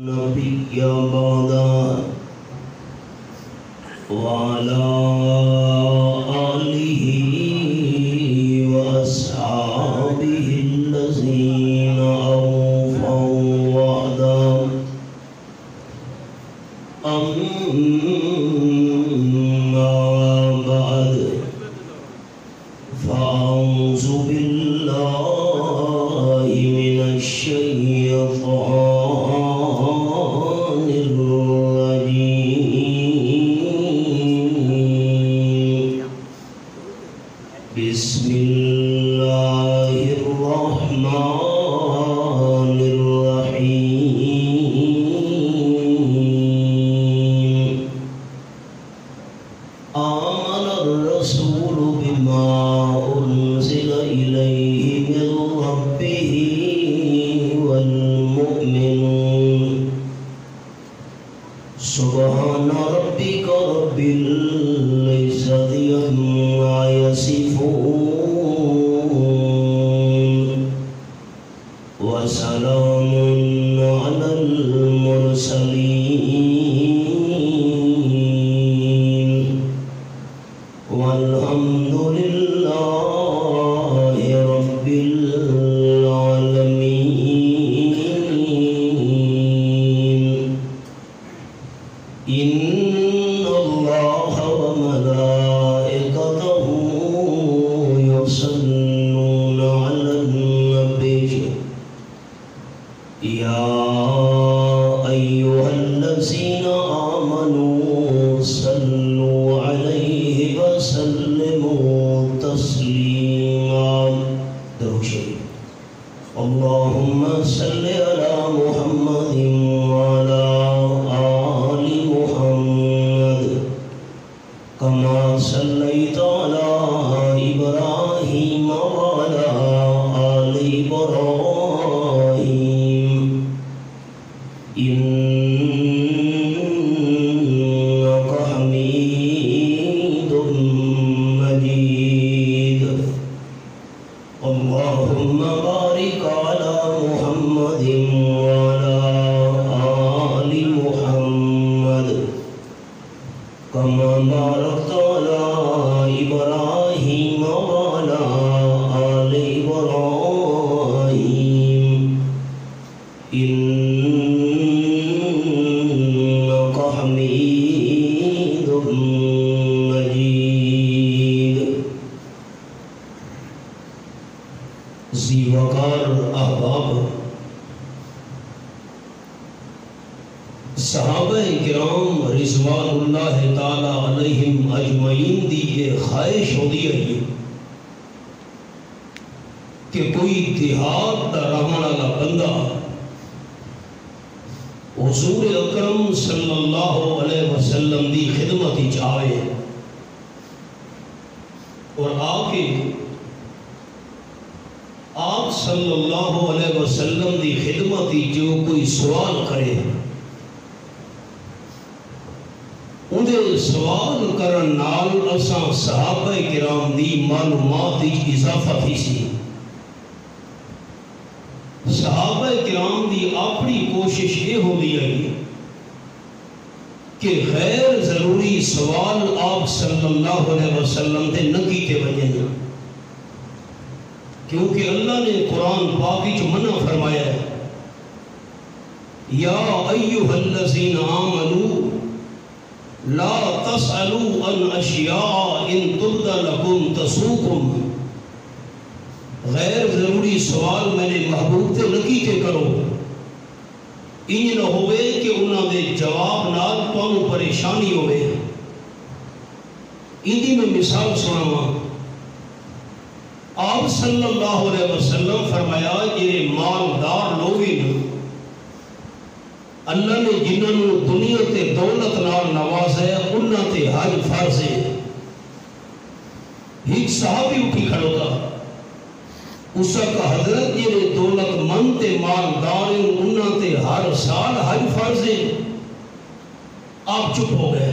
نبي بعد وعلى آله وأصحابه الذين أوفوا وعدا أما بعد فأعوذ بالله من الشيطان بسم الله الرحمن الرحيم آمن الرسول بما أنزل إليه من ربه والمؤمنون سبحان ربك رب العزة عما يصفون وسلام على المرسلين والحمد لله رب العالمين. إن الله وملائكته يصلون على النبي يا أيها الذين آمنوا صلوا عليه وسلموا تسليما. درود شریف. اللهم صل على محمد وعلى آل محمد كما صليت على إبراهيم وعلى آل إبراهيم إنك حميد مجيد. اللهم بارك على محمد وعلى آل محمد كما باركت على إبراهيم وعلى آل إبراهيم إنك حميد مجيد. ذی وقار احباب، صحابہ کرام رضوان اللہ تعالی علیہم اجمعین دی یہ خواہش ہوتی ہے کہ کوئی دیہات دا رہن والا بندہ حضور اکرم صلی اللہ علیہ وسلم دی خدمت چاہے اور آ کے آپ صلی اللہ علیہ وسلم دی خدمت جو کوئی سوال کرے انہیں سوال کرن نال اساں صحابہ کرام دی معلومات اضافہ تھی سی. صحابہ کرام دی اپنی کوشش یہ ہوتی ہے کہ غیر ضروری سوال آپ صلی اللہ علیہ وسلم تے نہ کیتے وجن، کیونکہ اللہ نے قرآن پاک وچ منع فرمایا ہے یا ایھا الذین آمنوا لا تسألوا عن اشیاء ان تبد لکم تسؤکم. غیر ضروری سوال میرے محبوب تے نہ کیتے کرو، انج نہ ہوئے کہ انہاں دے جواب نال تانوں پریشانی ہوئے. اندی میں مثال سناواں. آپ صلی اللہ علیہ وسلم فرمایا یہ مالدار لوگ اللہ نے جنہوں نے دنیا تے دولت نال نواز ہے انہاں تے حج فرض ہے. ایک صحابی اٹھی کھڑو تھا، اس کا حضرت یہ دولت مند تے مالدار انہاں تے ہر سال حج فرض ہے. آپ چپ ہو گئے.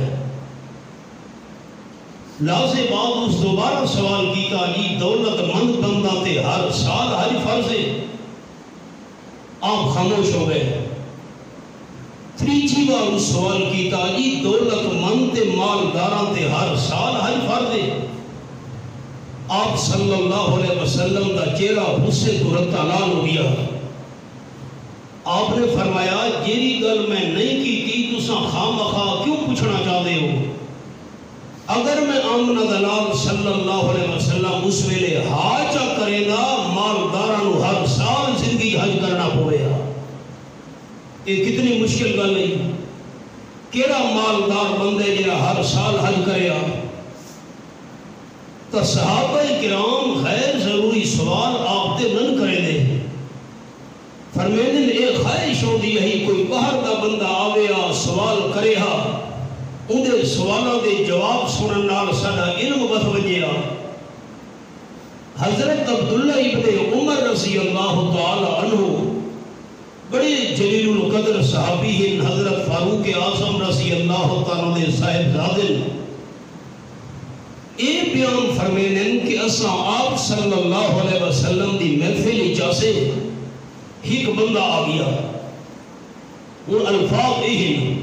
لازے بعد اس دوبارہ سوال کیتا جی دولت مند بندہ تے ہر سال حج فرض ہے. آپ خاموش ہو گئے. تریجی بار سوال کیتا جی دولت مند تے مالداراں تے ہر سال حج فرض ہے؟ آپ صلی اللہ علیہ وسلم دا چہرہ غصے تو رتا لال ہو گیا. آپ نے فرمایا جیری گل میں نہیں کی تساں خامخواہ کیوں پوچھنا چاہتے ہو؟ اگر میں آمنہ دلال صلی اللہ علیہ وسلم اس ویلے حاجہ کرے دا مالداراں ہر سال زندگی حج کرنا پوے گا. یہ کتنی مشکل گل نہیں. کیڑا مالدار بندے جڑا ہر سال حج کرے گا؟ تو صحابہ کرام غیر ضروری سوال آپ تے نہ کرے دے. فرمینے نے ایک خواہش ہو دی ہے کوئی باہر دا بندہ آویا سوال کرے ہا اندھے سوالوں دے جواب سنن نال ساڈا علم بد وجیا. حضرت عبداللہ ابن عمر رضی اللہ تعالی عنہ بڑے جلیل القدر صحابی ہیں. حضرت فاروق اعظم رضی اللہ تعالی نے صاحب زادے یہ بیان فرمینے کہ اساں آپ صلی اللہ علیہ وسلم دی محفل جاسے ایک بندہ آ گیا. وہ الفاظ ہیں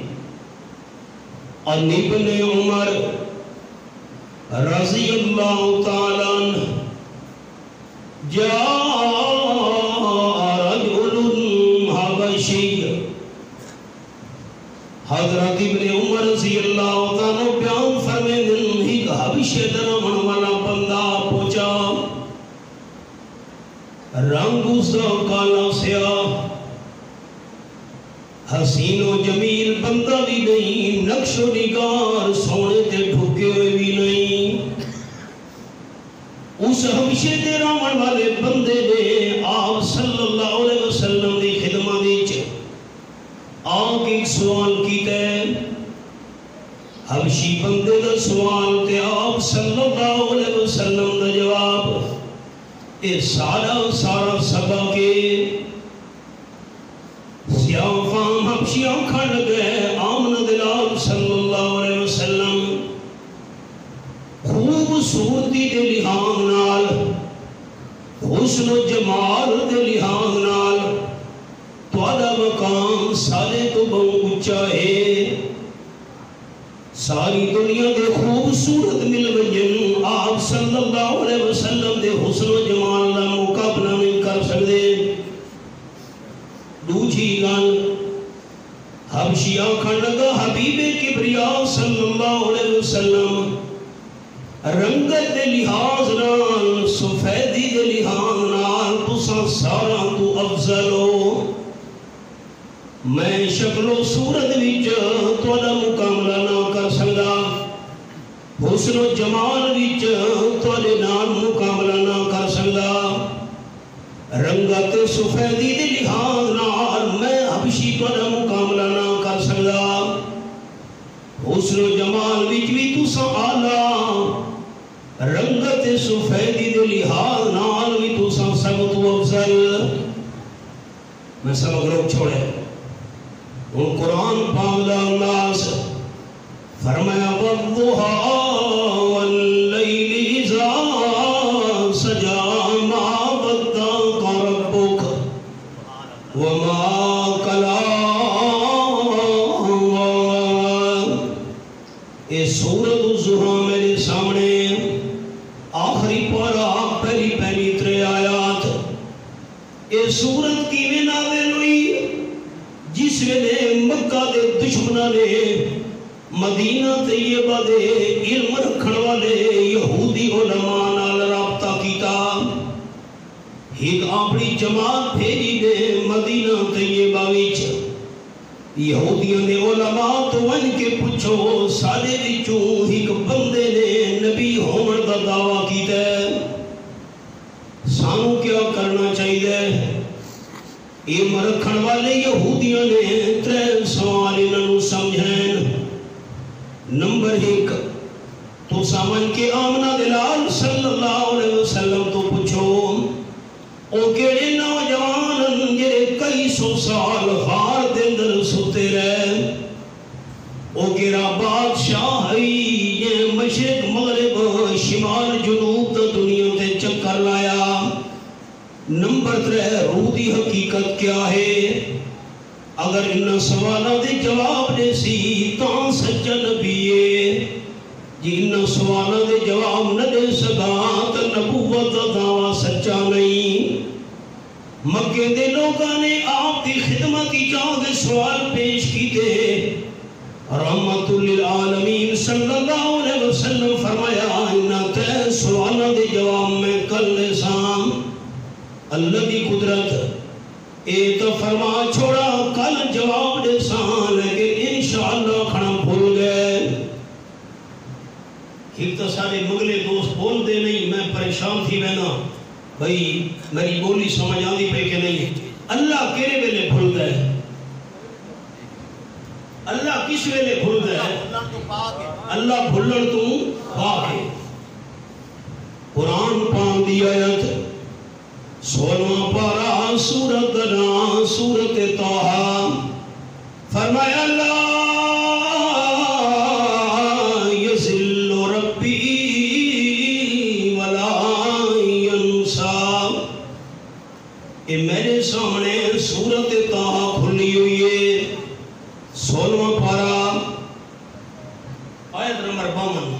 ان ابن عمر رضی اللہ تعالی عنہ جاء رجل حبشی. حضرت ابن عمر رضی اللہ تعالی بیان فرمینے ایک حبشی درمن والا بندہ پہنچا. رنگ اس دا کالا سیاہ حسین و جمیل بندہ بھی نہیں, نقش و نگار سونے تے ڈھکے ہوئے بھی نہیں. اس حبشے دے رامن والے بندے نے آپ صلی اللہ علیہ وسلم دی خدمت وچ آن کے ایک سوال کیتا ہے. حبشی بندے دا سوال تے آپ صلی اللہ علیہ وسلم دا جواب. اے سارا سبا کے سیاہ فام حبشیاں کھڑ گئے آمنہ دلال صلی اللہ علیہ وسلم. خوبصورتی دے لحاظ نال, حسن و جمال دے لحاظ نال تہاڈا مقام سارے تو بہت اونچا ہے. ساری دنیا دے خوبصورت مل وجن آپ صلی اللہ علیہ وسلم دے حسن و جمال دا مقابلہ نہیں کر سکتے. دوجی گل حبشی آکھن لگا حبیب کبریاء صلی اللہ علیہ وسلم رنگت دے لحاظ نال سفیدی دے لحاظ نال تساں سارا تو افضل ہو. میں شکل و صورت وچ تہاڈا مقابلہ نہ کر سکدا, حسن و جمال وچ تہاڈے نال مقابلہ نہ کر سکدا, رنگت سفیدی دے لحاظ نال میں حبشی تہاڈا مقابلہ نہ کر سکدا. حسن و جمال وچ بھی تساں اعلیٰ, رنگت سفیدی دے لحاظ نال بھی تساں سب تو افضل. میں سبق روک چھوڑے. وہ قرآن پاک دا انداز فرمایا والضحى واللیل اذا سجا ما ودعك ربك وما قلى. یہ سورۃ الضحیٰ میرے سامنے آخری پارہ پہلی 3 آیات. یہ سورت کیویں نازل ہوئی؟ جس ویلے مکہ دے دشمناں نے مدینہ طیبہ دے علم رکھن والے یہودی علماء نال رابطہ کیتا. ایک اپنی جماعت بھیجی نے مدینہ طیبہ وچ. یہودیاں نے علماء تو ون کے پوچھو سارے وچوں ایک بندے نے نبی ہون دا دعویٰ کیتا ہے, سانوں کیا کرنا چاہیے؟ علم رکھن والے یہودیاں نے 3 سوال انہوں سمجھائیں. نمبر 1, تو سامن کے آمنہ دلال صلی اللہ علیہ وسلم تو پوچھو او کیڑے نوجوان جڑے کئی 100 سال غار دے اندر سوتے رہے, او کیڑا بادشاہ ہے یہ مشرق مغرب شمال جنوب دا دنیا تے چکر لایا. نمبر 3, روح دی حقیقت کیا ہے؟ اگر ان سوالوں دے جواب دے سی تاں سچا نبی ہے جی ان سوالوں دے جواب نہ دے سکا تو نبوت دا دعویٰ سچا نہیں مکے دے لوگاں نے آپ دی خدمت کی جاؤ دے سوال پیش کی دے رحمت للعالمین صلی اللہ علیہ وسلم فرمایا انہا تے سوالہ دے جواب میں کل نسام اللہ دی قدرت اے تو فرما چھوڑا کل جواب دے سان لیکن انشاءاللہ کھڑا بھول گئے ایک تو سارے مغلے دوست بول دے نہیں میں پریشان تھی بہنا بھئی میری بولی سمجھ آدھی پہ کہ نہیں اللہ کیرے ویلے بھول گئے اللہ کس ویلے بھول گئے اللہ بھولن تو پاک ہے قرآن پاک دی آیت 16واں پارہ سورت نا سورت طٰہٰ فرمایا اللہ یذل ربی ولا ینسا اے میرے سامنے سورت طٰہٰ کھلی ہوئی ہے 16واں پارہ آیت نمبر 52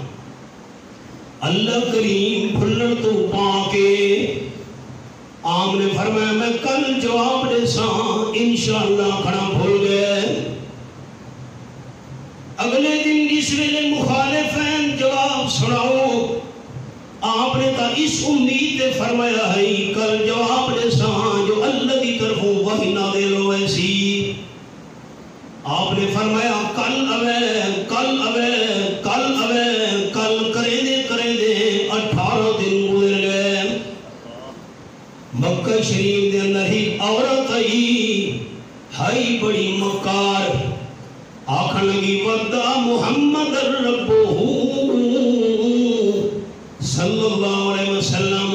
اللہ کریم بھلن تو پاکے آم نے فرمایا میں کل جواب دے ساں انشاءاللہ کھڑا بھول گئے اگلے دن اس ویلے مخالفین جواب سناؤ آپ نے تا اس امید دے فرمایا ہے کل جواب دے ساں جو اللہ دی طرفوں وحی نازل ہوئے سی آپ نے فرمایا کل اوے کل اوے کل اوے کل کریں دے 18 دن گزر گئے مکہ شریف دے اندر ہی عورت آئی ہائی بڑی مکار آکھن لگی ودا محمد ربہ صلی اللہ علیہ وسلم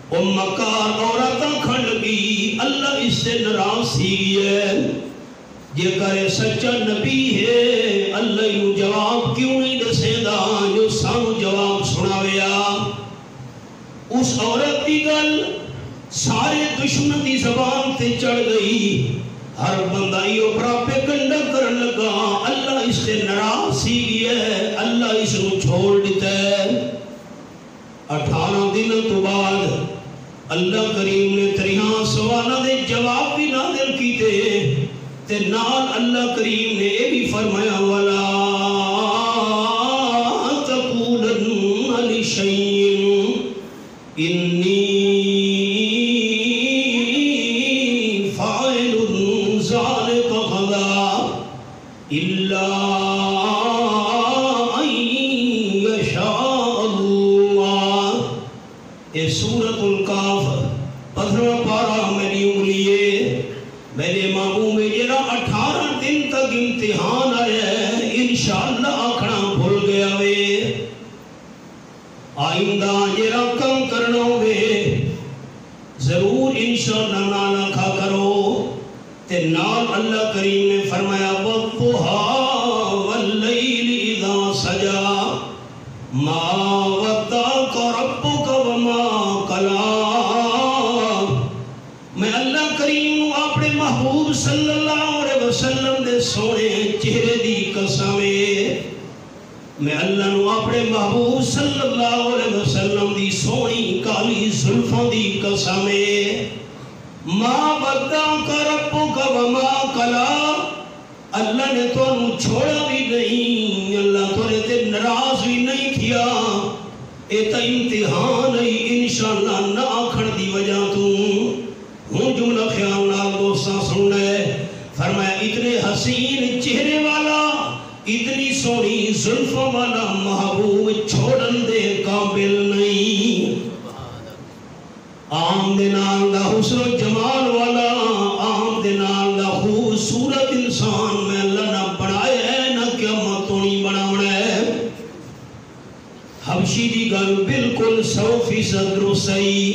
او مکار عورت آکھن لگی اللہ اس سے ناراض سی ہے یہ کرے سچا نبی ہے اللہ یوں جواب کیوں نہیں دسے دا جو سانو جواب سناویا اس عورت کی گل سارے دشمن دی زبان تے چڑھ گئی ہر بندہ یہ اوپرا پہ کنڈا کرن لگا اللہ اس سے ناراض سی ہے اللہ اس کو چھوڑ دیتا ہے 18 دن تو بعد اللہ کریم نے 30 سوالہ دے جواب بھی نازل کی تے نال اللہ کریم نے یہ بھی فرمایا وَلَا تَقُولَنَّ لِشَيْءٍ إِنِّي فَاعِلٌ ذَلِكَ غَدًا إِلَّا أَن يَشَاءَ اللَّهُ یہ سورۃ الکاف 15واں پارہ میری انگلی ہے میرے ماموں میں جرا 18 دن تک امتحان آیا ہے انشاءاللہ آکھنا بھول گیا وے آئندہ جرا کم کرنا ہوئے ضرور انشاءاللہ نہ لکھا کرو تے نال اللہ کریم نے فرمایا وَالضُّحَىٰ وَاللَّيْلِ إِذَا سَجَىٰ مَا وَدَّعَكَ رَبُّكَ وَمَا قَلَىٰ میں اللہ کریم اپنے محبوب صلی اللہ علیہ وسلم دے سونے چہرے دی قسم میں اللہ نو اپنے محبوب صلی اللہ علیہ وسلم دی سونی کالی زلفوں دی قسم ما ودعک ربک وما قلی اللہ نے تو انہوں چھوڑا بھی نہیں اللہ تو نے تے ناراض بھی نہیں کیا ایتا امتحان ہے انشاءاللہ نہ آکھن دی وجہ تو ہوں جملہ خیال نال دوستاں سننا ہے فرمایا اتنے حسین چہرے والا اتنی سونی زلفوں والا محبوب چھوڑن دے قابل نہیں عام دنال دا حسن و جمال والا عام دنال دا خوبصورت انسان میں اللہ نہ بڑھائے ہے نہ قیامت تو نہیں بڑھاونا ہے حبشی دی گل بالکل 100% درست صحیح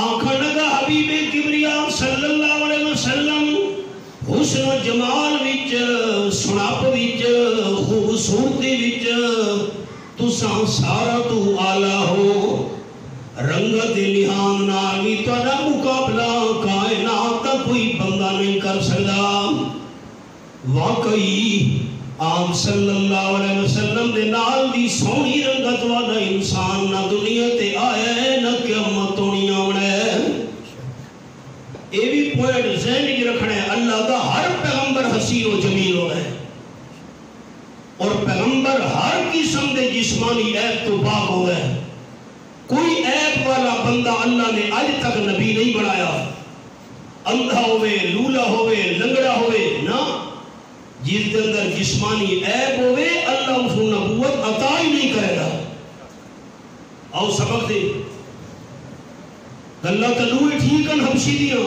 آنکھا لگا حبیب کبریاء صلی اللہ علیہ وسلم حسن و جمال وچ سناپ وچ خوبصورتی وچ تساں سارا تو آلہ ہو رنگت لحاظ نال بھی تہاڈا مقابلہ کائنات دا کوئی بندہ نہیں کر سکدا واقعی آپ صلی اللہ علیہ وسلم دے نال دی سونی رنگت والا انسان نہ دنیا تے آیا ہے نہ قیامت ہونی آنا ہے. یہ بھی پوائنٹ ذہن میں رکھنا ہے. اللہ دا ہر پیغمبر حسین و جمیل ہو ہے اور پیغمبر ہر قسم دے جسمانی عیب تو پاک ہو ہے. کوئی عیب والا بندہ اللہ نے آج تک نبی نہیں بنایا. اندھا ہوئے، لولا ہوئے، لنگڑا ہوئے نا، جس کے اندر جسمانی عیب ہوئے اللہ اس کو نبوت عطا ہی نہیں کرے گا. آؤ سبق دے اللہ تلوئے ٹھیکن حبشی دیا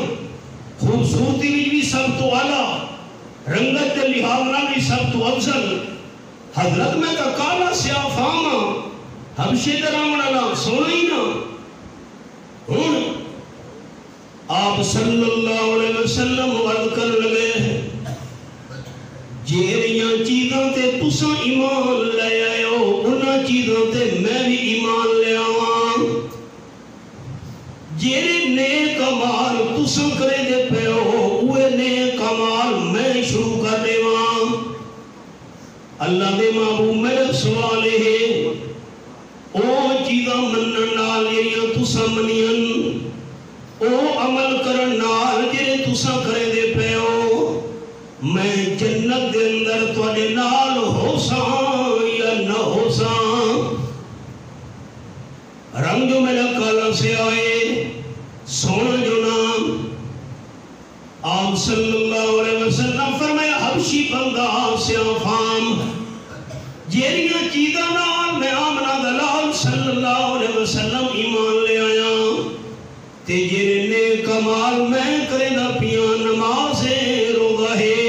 خوبصورتی بھی سب تو اعلیٰ، رنگت کے لحاظ بھی سب تو افضل. حضرت میں کا کالا سیاہ فاما حبشی درامن اللہ سونا ہی نا. آپ صلی اللہ علیہ وسلم ورد کر لگے جیریاں چیزاں تے تساں ایمان لے آئے ہو انہاں چیزاں تے میں بھی ایمان لے آواں. جیرے نیک عمال تساں کرے دے پہ ہو اوے نیک عمال میں شروع کر دے واں. اللہ دے محبوب میرے سوال ہے او چیزاں منن نال جیریاں تساں منین او عمل کرن نال جیرے تساں کرے دے پہ ہو میں جنت دے اندر تواڈے نال ہو ساں یا نہ ہو ساں. رنگ جو میرا کالا سے آئے سونا جو نام آپ صلی اللہ علیہ وسلم فرمایا حبشی بندہ سیاہ فام جیریاں چیزاں نال میں آمنہ دلال صلی اللہ علیہ وسلم ایمان لے آیا تے جیرے نیک عمال میں کرے دا پیاں نماز روزہ ہے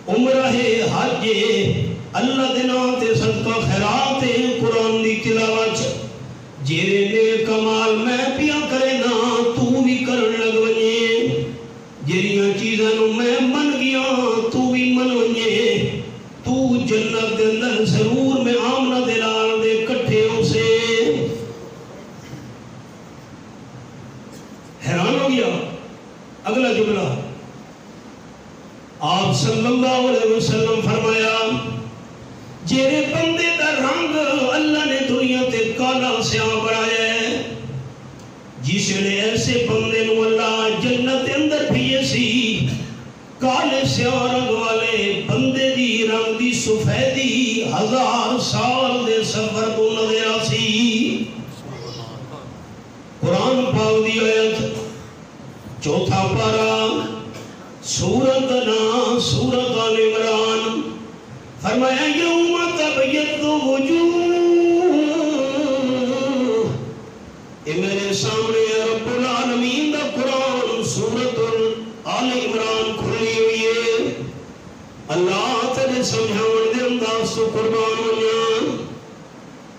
عمرہ ہے حج اللہ دینا تے صدقہ خیرات قرآن دی تلاوت جیرے نیک عمال میں پیاں کرے نا تو بھی کرن لگ ونجے. جیریاں چیزاں میں من گیا تو بھی من ونجے. تو جنت دے اندر ضرور میں آمنہ دلال دے کٹھے ہو سے. حیران ہو گیا. اگلا جملہ آپ صلی اللہ علیہ وسلم فرمایا جیرے بندے دا رنگ اللہ نے دنیا تے کالا سیاہ بڑھایا ہے جس نے ایسے بندے نو اللہ جنت کے اندر بھیجے سی کالے سیاہ رنگ والے بندے دی رنگ دی سفیدی 1000 سال دے سفر کو نظر آسی. قرآن پاک دی آیت چوتھا پارا سورت نا سورت آل عمران فرمایا یوم تبیض وجوہ. اے میرے سامنے رب العالمین دا قرآن سورت آل عمران کھلی ہوئی ہے. اللہ تیرے سمجھاؤن دے انداز تو قربان ونیا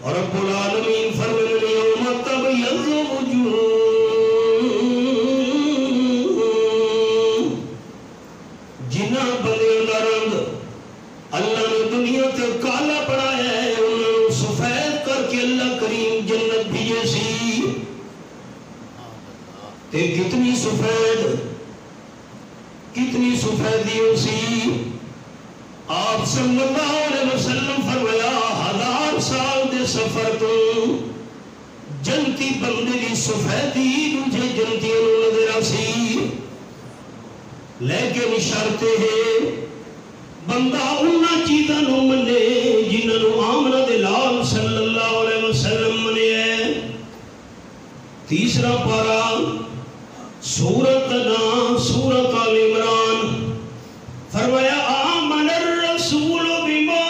اور رب العالمین فرمایا یوم تبیض وجوہ جنہ بندیوں دا رنگ اللہ نے دنیا تے کالا بنایا ہے انہوں سفید کر کے اللہ کریم جنت بھیجے سی. تے کتنی سفیدیوں سی. آپ صلی اللہ علیہ وسلم فرمایا 1000 سال دے سفر تو جنتی بندے دی سفیدی دوجہ جنتیوں نظر آسی. لیکن شرط ہے بندہ انہاں چیزاں نو منے جنہاں نو آمنہ دلال صلی اللہ علیہ وسلم منے ہے. تیسرا پارا سورت نا سورت آل عمران فرمایا آمن الرسول بما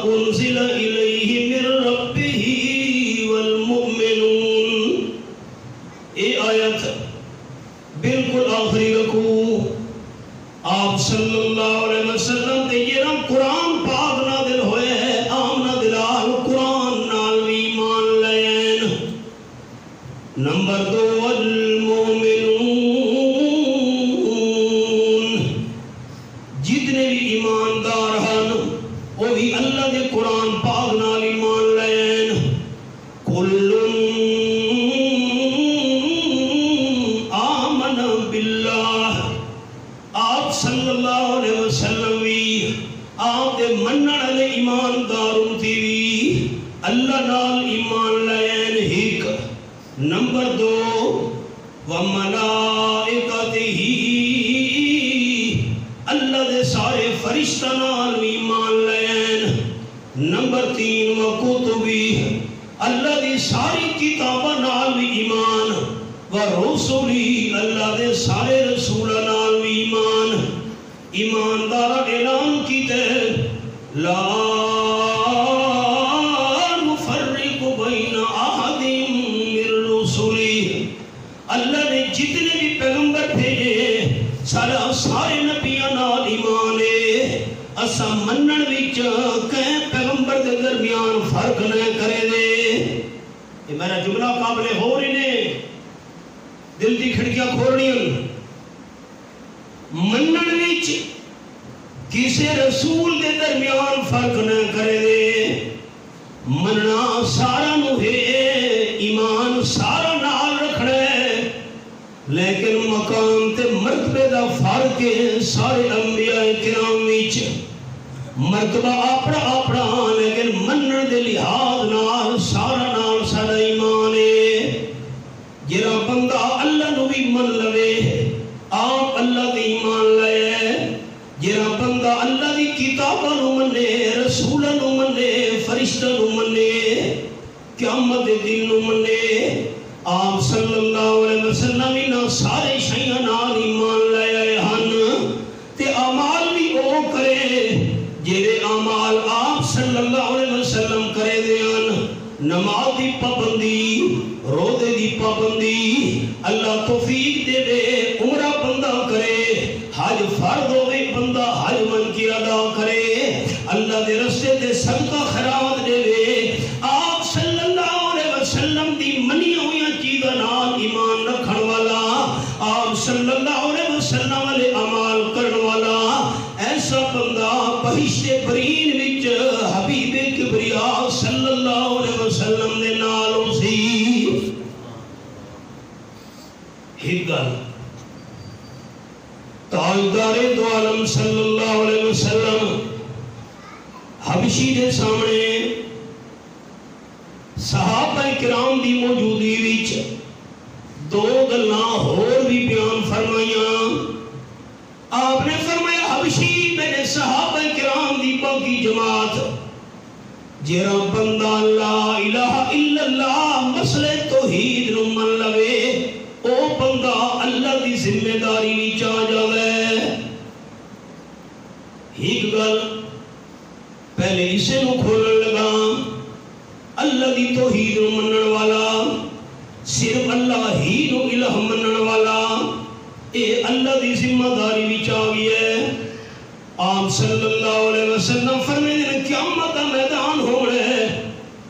انزل الیہ من ربہ والمؤمنون. اے آیت بالکل آخری رکھو آپ صلی اللہ علیہ وسلم تے یہ رب قرآن پاک نازل ہوئے ہے آمنہ دلال قرآن نال بھی ایمان لین. نمبر 2 المؤمنون جتنے بھی ایماندار ہیں وہ بھی اللہ دے قرآن پاک نال ایمان لین. کل آمن باللہ آپ صلی صلی اللہ علیہ وسلم بھی آپ دے منن والے ایماندار امتی بھی اللہ نال ایمان لین ایک نمبر 2 وملائکتہ اللہ دے سارے فرشتہ نال ایمان لین نمبر 3 وکتبی اللہ دی ساری کتاباں نال بھی ایمان ورسولی اللہ دے سارے رسولہ نال بھی ایمان ایماندار اعلان کیتے لا نفرق بین احد من رسولی اللہ نے جتنے بھی پیغمبر بھیجے سارے نبیوں نال ایمان ہے اسا منن وچ کہیں پیغمبر دے درمیان فرق نہ کرے دے یہ میرا جملہ قابل ہو رہی نے دل دی کھڑکیاں کھولنی منن وچ کسی رسول دے درمیان فرق نہ کرے دے مننا سارا نو ہے ایمان سارا نال رکھنا ہے لیکن مقام تے مرتبے دا فرق ہے سارے انبیاء کرام وچ مرتبہ اپنا لیکن منن دے لحاظ نال سارا ایمان ہے جڑا بندہ اللہ نو بھی من لوے آپ اللہ دے ایمان لے جڑا بندہ اللہ دی کتاباں نو منے رسولاں نو منے فرشتاں نو منے قیامت دے دن نو منے آپ صلی اللہ علیہ وسلم انہاں سارے شیاں نال ایمان لے آئے ہن تے اعمال بھی او کرے جیرے اعمال آپ صلی اللہ علیہ وسلم کرے دیان نماز دی پابندی روزے دی پابندی اللہ توفیق دے دے عمرہ بندہ کرے حج فرض ہوئے بندہ حج من کی ادا کرے اللہ دے رستے تے صدقہ خیرات دے دے آپ صلی اللہ علیہ وسلم دی منی ہوئی چیزاں نال ایمان رکھن والا آپ صلی اللہ علیہ وسلم والے اعمال کرن والا ایسا بندہ بہشت برین وچ حبیب کبریا صلی اللہ علیہ وسلم دے نال سی ایک گل تاجدار دو عالم صلی اللہ علیہ وسلم حبشی دے سامنے صحابہ کرام دی موجودگی وچ دو گلاں ہور بھی بیان فرمائیاں آپ نے فرمایا حبشی میرے صحابہ کرام دی باقی جماعت جیرا بندہ لا الہ الا اللہ مسئلہ توحید نو من لوے او بندہ اللہ دی ذمہ داری وچ آ جاوے ایک گل پہلے اسے نو کھولن لگا اللہ دی توحید نو منن والا صرف اللہ ہی نو الہ منن والا اے اللہ دی ذمہ داری وچ آ گیا آپ صلی اللہ علیہ وسلم فرمائے قیامت دا میدان ہونا ہے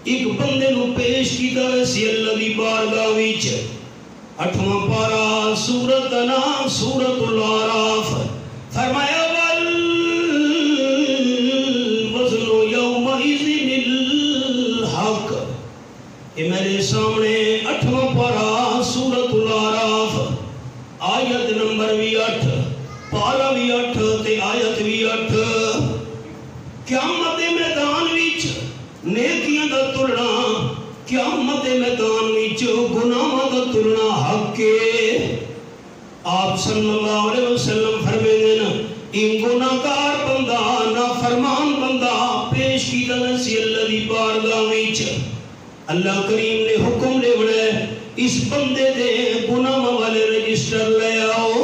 ایک بندے نو پیش کیتا ویسی اللہ دی بارگاہ وچ 8واں پارہ سورۃ دا نام سورۃ الاعراف فرمایا والوزن یومئذ الحق یہ میرے سامنے 8واں پارہ سورۃ الاعراف آیت نمبر بھی 8 پارہ بھی 8 تے آیت بھی 8 قیامت دے میدان وچ نیکیاں دا تلنا قیامت دے میدان وچ گناہاں دا تلنا حق ہے آپ صلی اللہ علیہ وسلم فرمائے نا ان گناہگار بندہ نافرمان بندہ پیش کیتا نسی اللہ دی بارگاہ وچ اللہ کریم نے حکم دے بڑے اس بندے دے گناہاں والے رجسٹر لے آؤ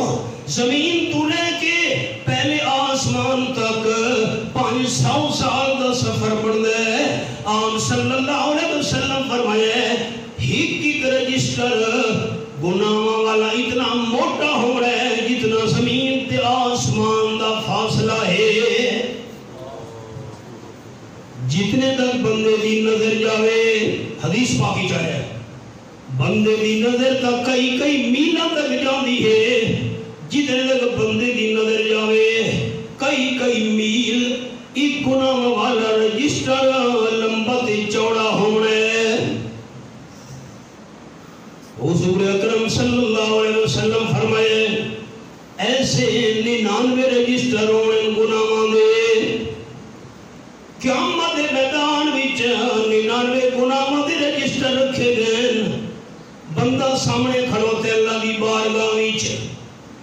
زمین تو لے کے پہلے آسمان تک 500 سال دا سفر بڑھنے آپ صلی اللہ علیہ وسلم فرمائے ایک رجسٹر گناہاں والا اتنا موٹا ہو رہا ہے جتنا زمین تے آسمان دا فاصلہ ہے جتنے تک بندے دی نظر جاوے حدیث پاکی چاہے بندے دی نظر تک کئی میلہ تک جاندی ہے جتنے تک بندے دی نظر جاوے کئی میل ایک گناہ والا رجسٹر لمبا تے چوڑا ہونا ہے حضور اکرم صلی اللہ علیہ وسلم فرمائے ایسے 99 رجسٹر رجسٹر ہونے گناہاں دے قیامت میدان وچ 99 گناہاں دے رجسٹر رکھے گئے بندہ سامنے کھڑوتے اللہ دی بارگاہ وچ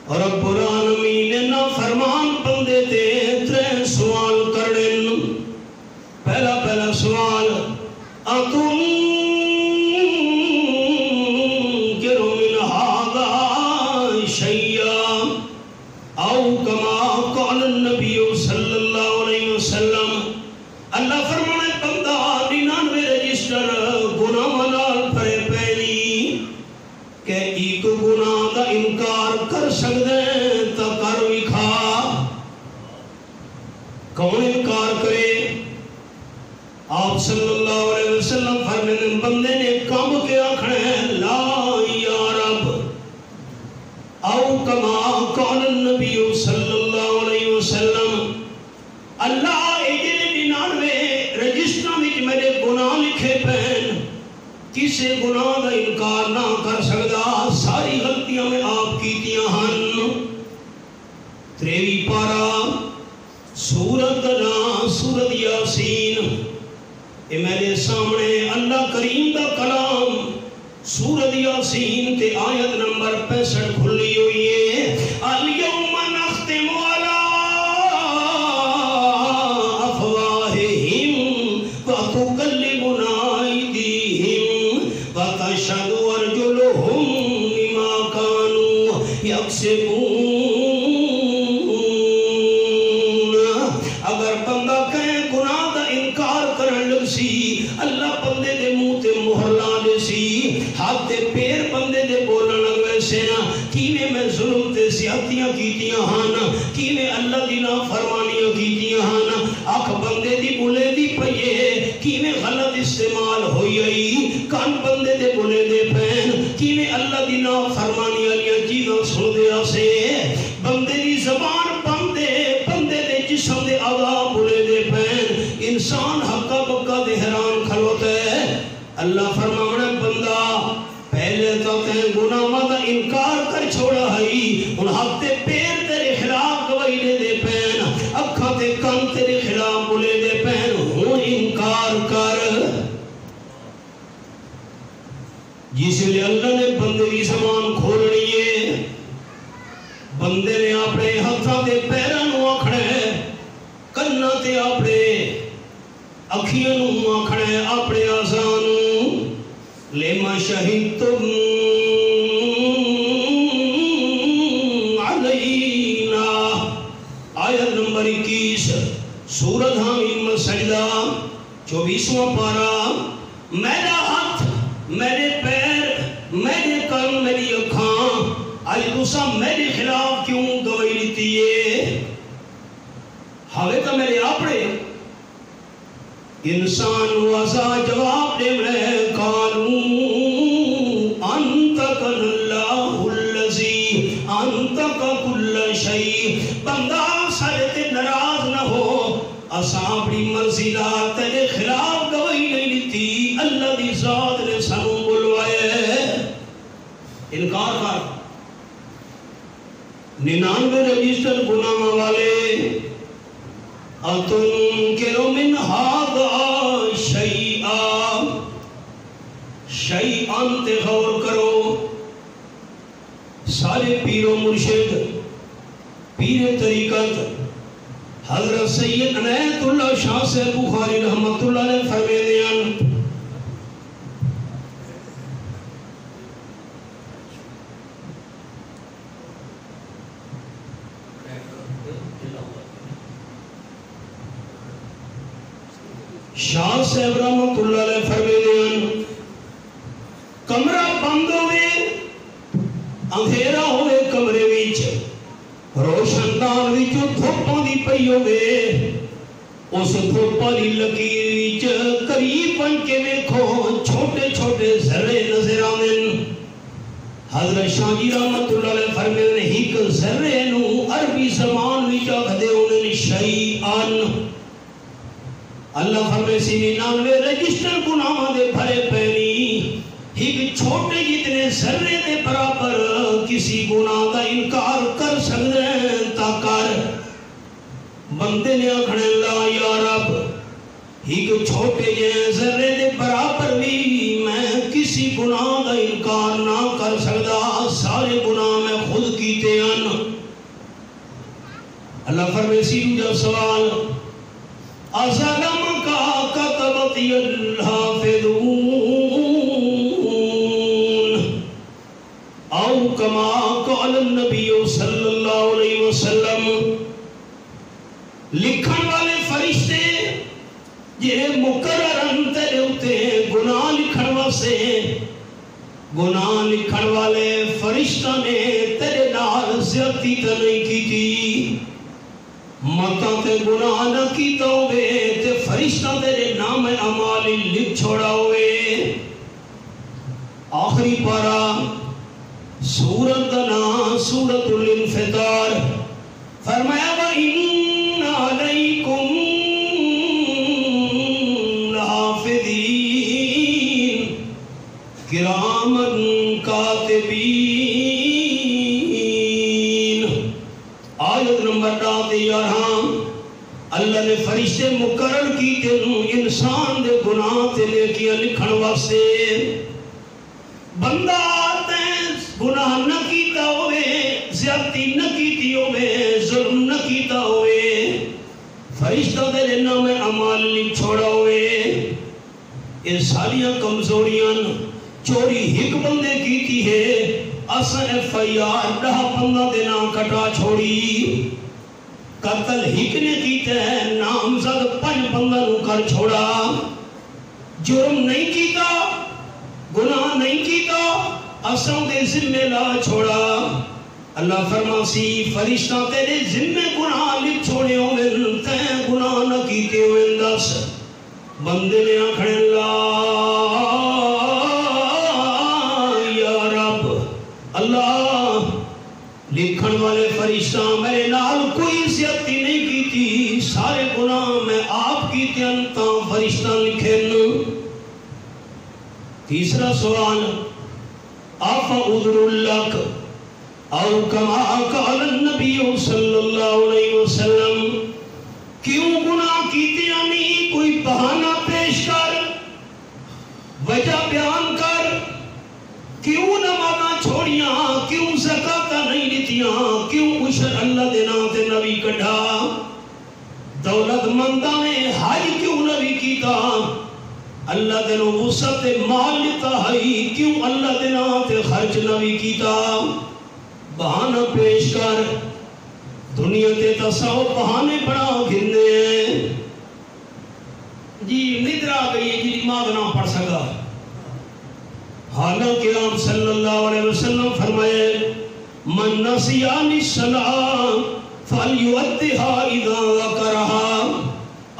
اور رب العالمین نے نافرمان بندے تے 3 سوال کرنے پہلا سوال اتم اللہ فرمانے بندہ 99 رجسٹر گناہ نال بھرے پہلی کہ ایک گناہ دا انکار کر سکتے تا کر وکھا کون انکار کرے آپ صلی اللہ علیہ وسلم فرمانے بندے نے کم کے آکھنے لا یا رب او کما قال النبی صلی اللہ علیہ وسلم اللہ میرے گناہ لکھے پہن کسے گناہ دا انکار نہ کر سکتا ساری غلطیاں میں آپ کیتیاں ہن 23 پارا سورت نا سورت یاسین یہ میرے سامنے اللہ کریم دا کلام سورت یاسین تے آیت نمبر 65 کھلی ہوئی ہے الیوم نختم علی وتكلمنا أيديهم وتشهد أرجلهم بما كانوا يكسبون اگر بندہ کہیں گناہ دا انکار کرن لگ سی اللہ بندے دے منہ تے مہر لا دے سی ہاتھ تے پیر بندے دے بولن لگ ویسے نا کیویں میں ظلم تے زیادتیاں کیتیاں ہن کیویں اللہ دی نافرمانیاں کیتیاں ہن اکھ بندے دی بولے دی پئیے کیویں غلط استعمال ہوئی آئی کان بندے دے بولے دے پین کیویں اللہ دی نافرمانی والیاں چیزاں سن دیا سے بندے دی زبان بندے دے جسم دے اعضاء بولے دے پین انسان حقا بکا دے حیران کھلوتا ہے اللہ فرمانا بندہ پہلے تو کہیں گناہ دا انکار کر چھوڑا ہے ان حق تے پیر تیرے خلاف گواہی لے دے پین اکھا تے کان تیرے خلاف بولے دے پین ہون انکار کر جس لئے اللہ نے بندے کی زبان کھولنی ہے بندے نے اپنے ہتھاں تے پیراں نوں آکھنا ہے کناں تے اپنے اکھیاں نوں آکھنا ہے اپنے اعضاء نوں لما شہدتم علینا آیت نمبر 21 سورت حمیم سجدہ 24واں پارا میرا ہاتھ میرے پیر میرے کان میری اکھاں آج دوسرا میرے خلاف کیوں گواہی لیتی ہے ہوئے تو میرے آپڑے انسان وزا جواب دے میں قالوا انتک اللہ اللذی انتک کل شیء بندہ سارے ناراض نہ ہو اساں اپنی مرضی نال تیرے خلاف گواہی نہیں لیتی اللہ دی ذات نے سانوں بلوائے انکار کر 99 رجسٹر گناہ والے اتنکر من هذا شیئا شیئاً تے غور کرو سارے پیر و مرشد پیر طریقت حضرت سید عنایت اللہ شاہ سے بخاری رحمت اللہ نے فرمے دیان شاہ صاحب رحمت اللہ علیہ فرمے دیان کمرہ بند ہوئے اندھیرا ہوئے کمرے ویچ روشن دان ویچو دھوپاں دی پئی ہوئے اس دھوپاں دی لکیر ویچ قریب بن کے ویکھو چھوٹے چھوٹے ذرے نظر آمن حضرت شاہ جی رحمت اللہ علیہ فرمے نے ایک ذرے نو عربی زمان ویچا کھدے انہیں شیئان اللہ فرمے سی 99 رجسٹر گناہ دے بھرے پہنی ایک چھوٹے جتنے ذرے دے برابر کسی گناہ دا انکار کر سکتے ہیں تا کر بندے نے آکھنے لا یا رب ایک چھوٹے جہاں ذرے دے برابر بھی میں کسی گناہ کا انکار نہ کر سکتا، سارے گناہ میں خود کیتے ہیں۔ اللہ فرمائے سی جب سوال اَظَلَمَكَ كَتَبَتِ الْحَافِظُونَ او کما قال النبی صلی اللہ علیہ وسلم، لکھن والے فرشتے یہ مقررن تیرے ہوتے ہیں گناہ لکھن واسے، گناہ لکھن والے فرشتہ نے تیرے نال زیادتی تے نہیں کی تھی، متا تے گناہ نہ کیتا ہوئے تے فرشتہ تیرے نام اعمال لکھ چھوڑا ہوئے۔ آخری پارا سورت دنا سورت الانفطار فرمایا وَإِنَّ عَلَيْكُمْ لَحَافِظِينَ كِرَامًا كَاتِبِينَ۔ آیت نمبر 11 اللہ نے فرشتے مقرر کی تینوں انسان دے گناہ تے نیکیاں لکھن واسطے۔ بندہ آتے ہیں گناہ نہ کیتا ہوئے، زیادتی نہ کیتی ہوئے، ظلم نہ کیتا ہوئے، فرشتہ تیرے نام اعمال لکھ چھوڑا ہوئے۔ یہ ساریاں کمزوریاں چوری ایک بندے کیتی ہے، اساں FIR 10 بندہ دے نام کٹا چھوڑی، قتل ایک نے کیتا ہے نامزد 5 بندہ نو کر چھوڑا، جرم نہیں کیتا، گناہ نہیں کیتا، اساں دے ذمہ لا چھوڑا۔ اللہ فرماسی فرشتہ تیرے ذمہ گناہ لکھ چھوڑے ہوئے، تین گناہ نہ کیتے ہوئے 10۔ بندے نے آکھنے لا یا رب، اللہ لکھن والے فرشتہ میرے نال کوئی زیادتی نہیں کیتی، سارے گناہ میں آپ کیتے انتا فرشتہ لکھن۔ تیسرا سوال اَفَعُذْرُ لَكَ او کما قال النبی صلی اللہ علیہ وسلم، کیوں گناہ کیتے نہیں کوئی بہانہ پیش کر، وجہ بیان کر، کیوں نمازاں چھوڑیاں، کیوں زکاة نہیں لیتیاں، کیوں عشر اللہ دینا تے نبی کڑھا، دولت مندہ میں حج کیوں نبی کیتا، اللہ دنوں وسعت مال لیتا ہے، کیوں اللہ دینا تے خرچ نبی کیتا۔ بہانہ پیش کر، دنیا تے تساؤ بہانے بڑا گھرنے ہیں۔ جی ندر آ گئی ہے، جی نماز نہ پڑھ سکا، حالانکہ آپ صلی اللہ علیہ وسلم فرمائے من نسیان الصلاة فَلْيُؤَدِّهَا اِذَا ذَكَرَهَا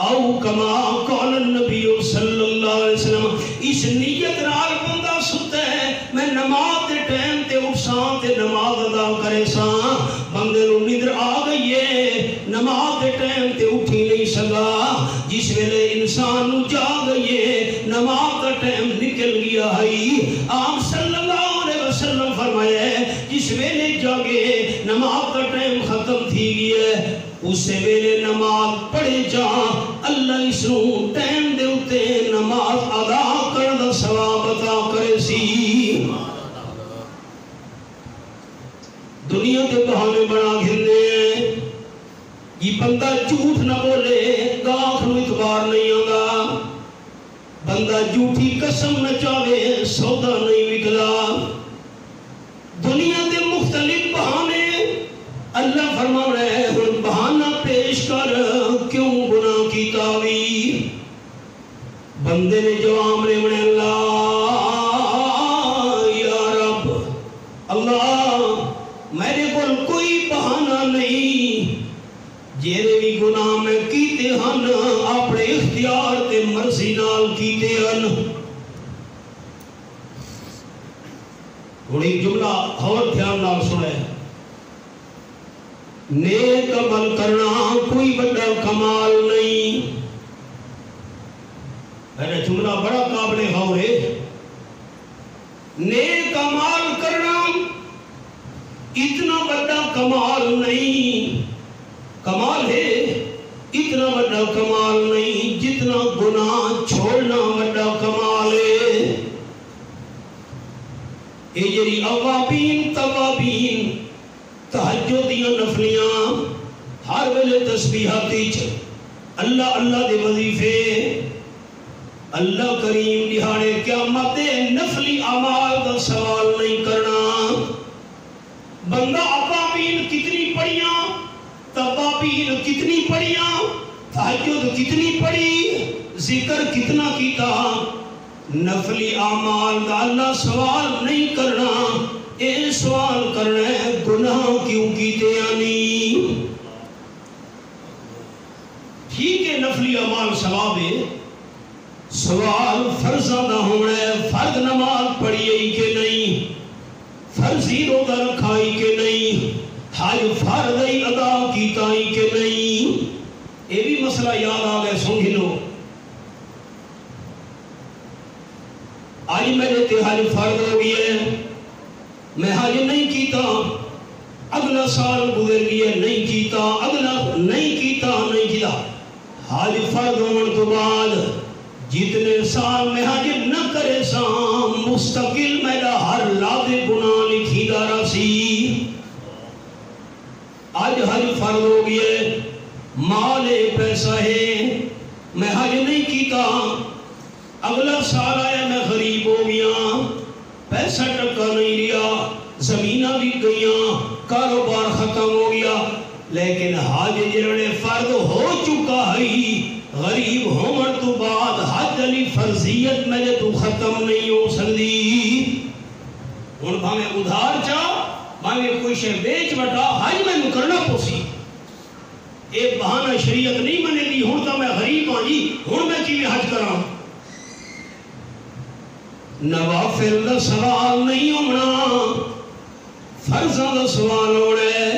او کما قال النبی صلی اللہ علیہ وسلم۔ اس نیت نال بندہ ستا ہے میں نماز دے ٹائم تے اٹھساں تے نماز ادا کرے ساں، بندے نو ندر آ گئی ہے نماز دے ٹائم تے اٹھی نہیں سکا، جس ویلے انسان نو جا گئی ہے نماز دا ٹائم نکل گیا ہے، آپ صلی اللہ علیہ وسلم فرمایا جس ویلے جاگے نماز دا ٹائم ختم تھی گیا ہے، اسے ویلے نماز پڑھے جا، اللہ اس نو ٹائم دے ہوتے نماز ادا کرنا ثواب عطا کرے سی۔ دنیا کے بہانے بنا گھرنے ہیں، یہ بندہ جھوٹ نہ بولے گاہ نو اعتبار نہیں آگا، بندہ جھوٹی قسم نہ چاہے سودا نہیں وکلا، دنیا کے مختلف بہانے اللہ فرما رہے ہیں بہانہ پیش کر، کیوں گناہ کی تعویر۔ بندے نے جواب نے بنے اللہ یا رب، اللہ میرے کو کوئی بہانہ نہیں، جیرے بھی گناہ میں کیتے ہن اپنے اختیار تے مرضی نال کیتے ہن۔ تھوڑی جملہ اور دھیان نال سنے، نیک عمل کرنا کوئی بڑا کمال نہیں، میرا جملہ بڑا قابل غور ہے، نیک عمل کرنا اتنا بڑا کمال نہیں، کمال ہے اتنا بڑا کمال نہیں جتنا گناہ چھوڑنا بڑا کمال ہے۔ اے جری اوابین توابین تہجد دیاں نفلیاں ہر ویلے تسبیحاتی اللہ اللہ دے وظیفے اللہ کریم دہاڑے قیامت نفلی اعمال کا سوال نہیں کرنا۔ بندہ اوابین کتنی پڑھیاں، توابین کتنی پڑھیاں، تہجد کتنی پڑھی، ذکر کتنا کیتا، نفلی اعمال کا اللہ سوال نہیں کرنا۔ اے سوال کرنا ہے گناہ کیوں کیتے آنی۔ ٹھیک ہے نفلی اعمال ثواب ہے، سوال فرضاں دا ہونا ہے، فرض نماز پڑھی ہے کہ نہیں، فرضی روزہ رکھا ہے کہ نہیں، حج فرض ادا کیتا ہے کہ نہیں۔ یہ بھی مسئلہ یاد آ گیا، سن لو۔ آج میرے تے حج فرض ہو گئی ہے، میں حج نہیں کیتا، اگلا سال گزر گیا نہیں کیتا، اگلا نہیں کیتا نہیں کیتا، حج فرض ہونے تو بعد جتنے سال میں حج نہ کرے سا مستقل میرا ہر لادے گناہ لکھی دارا سی۔ آج حج فرض ہو گیا، مال پیسہ ہے، میں حج نہیں کیتا، اگلا سال آیا میں غریب ہو گیا، پیسہ ٹکا نہیں لیا، زمینہ بھی گئیاں، کاروبار ختم ہو گیا، لیکن حج جنہوں فرض ہو چکا ہے، غریب ہومن تو بعد حج علی فرضیت میرے تو ختم نہیں ہو سکتی۔ ان بھامے ادھار چاہ، بھامے کوئی شے بیچ بٹا، حج میں کرنا پوسی۔ ایک بہانہ شریعت نہیں منے دی، ہون تا میں غریب ہوں جی، ہون میں کی بھی حج کراں۔ نوافل دا سوال نہیں ہونا، فرضاں دا سوال ہونا ہے۔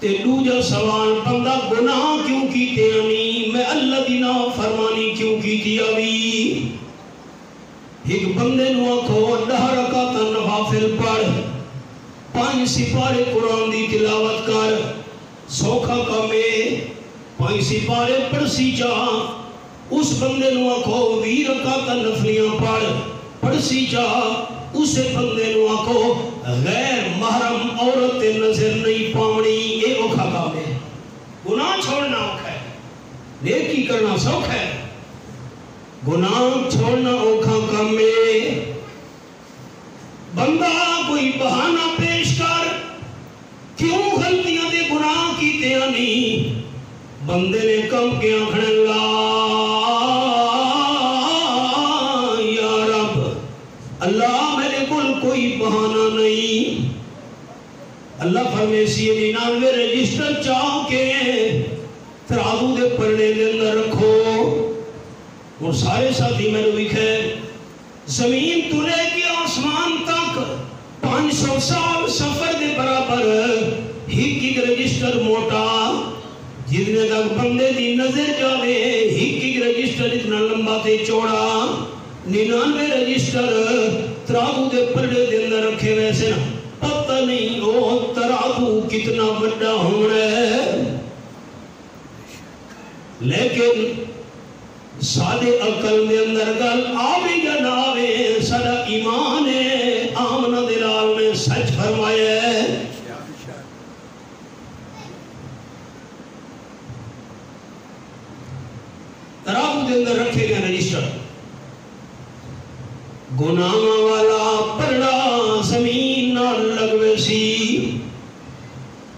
تے دوجا سوال بندہ گناہ کیوں کیتے آنی، میں اللہ دی نافرمانی کیوں کیتی آوی۔ ایک بندے نو آکھو 10 رکعت نوافل پڑھ، 5 سپارے قرآن دی تلاوت کر، سوکھا کم ہے، 5 سپارے پڑھسی چاہ۔ اس بندے نو آکھو 20 رکعت نفلیاں پڑھسی چاہ، اسے بندے نو آکھو غیر محرم عورت نظر نہیں پاونی، اے اوکھا کام ہے۔ گناہ چھوڑنا اوکھا ہے، نیکی کرنا سوکھا ہے، گناہ چھوڑنا اوکھا کام ہے۔ بندہ کوئی بہانہ پیش کر، کیوں غلطیاں دے گناہ کیتے آنی، بندے نے کم کیا کھڑن یا رب اللہ میرے کل کوئی بہانہ نہیں۔ اللہ فرمیسی 99 رجسٹر چاہ کے ترازو دے پڑھنے دے اندر رکھو۔ اور سارے ساتھی میں نے لکھے زمین تو لے کے آسمان تک 500 سال سفر دے برابر ایک رجسٹر موٹا، جتنے تک بندے دی نظر جاوے ایک رجسٹر اتنا لمبا تے چوڑا، 99 رجسٹر ترازو دے پردے دے اندر رکھے ویسے نا، پتہ نہیں وہ ترازو کتنا بڑا ہونا ہے۔ لیکن سادے عقل دے اندر گل آوے یا نہ آوے، سارا ایمان ہے۔ آمنہ دلال نے سچ فرمایا ہے، ترازو دے اندر رکھے گئے رجسٹر، گناہ والا پرڑا زمین نہ لگوے سی،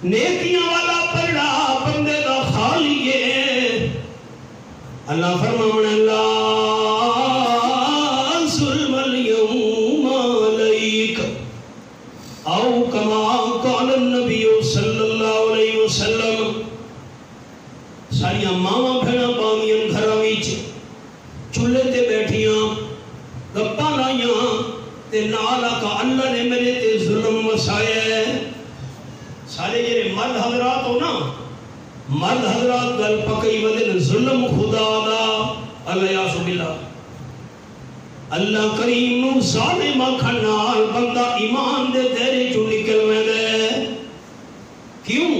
نیکیاں والا پرڑا بندے دا خالی ہے۔ اللہ فرمانے لا ظلم اليوم علیک، او کما قال النبی صلی اللہ علیہ وسلم۔ ساریاں ماما بھیڑا بامیاں گھراویچ چولے تے بیٹھیاں گپا لائیاں تے نالا کا اللہ نے میرے تے ظلم وسایا ہے۔ سارے جنہیں مرد حضرات ہو نا، مرد حضرات گل پکئی ودن ظلم خدا دا اللہ یاسو باللہ۔ اللہ کریم نو ظالم کھنال بندہ ایمان دے دہرے جو نکل میں دے۔ کیوں؟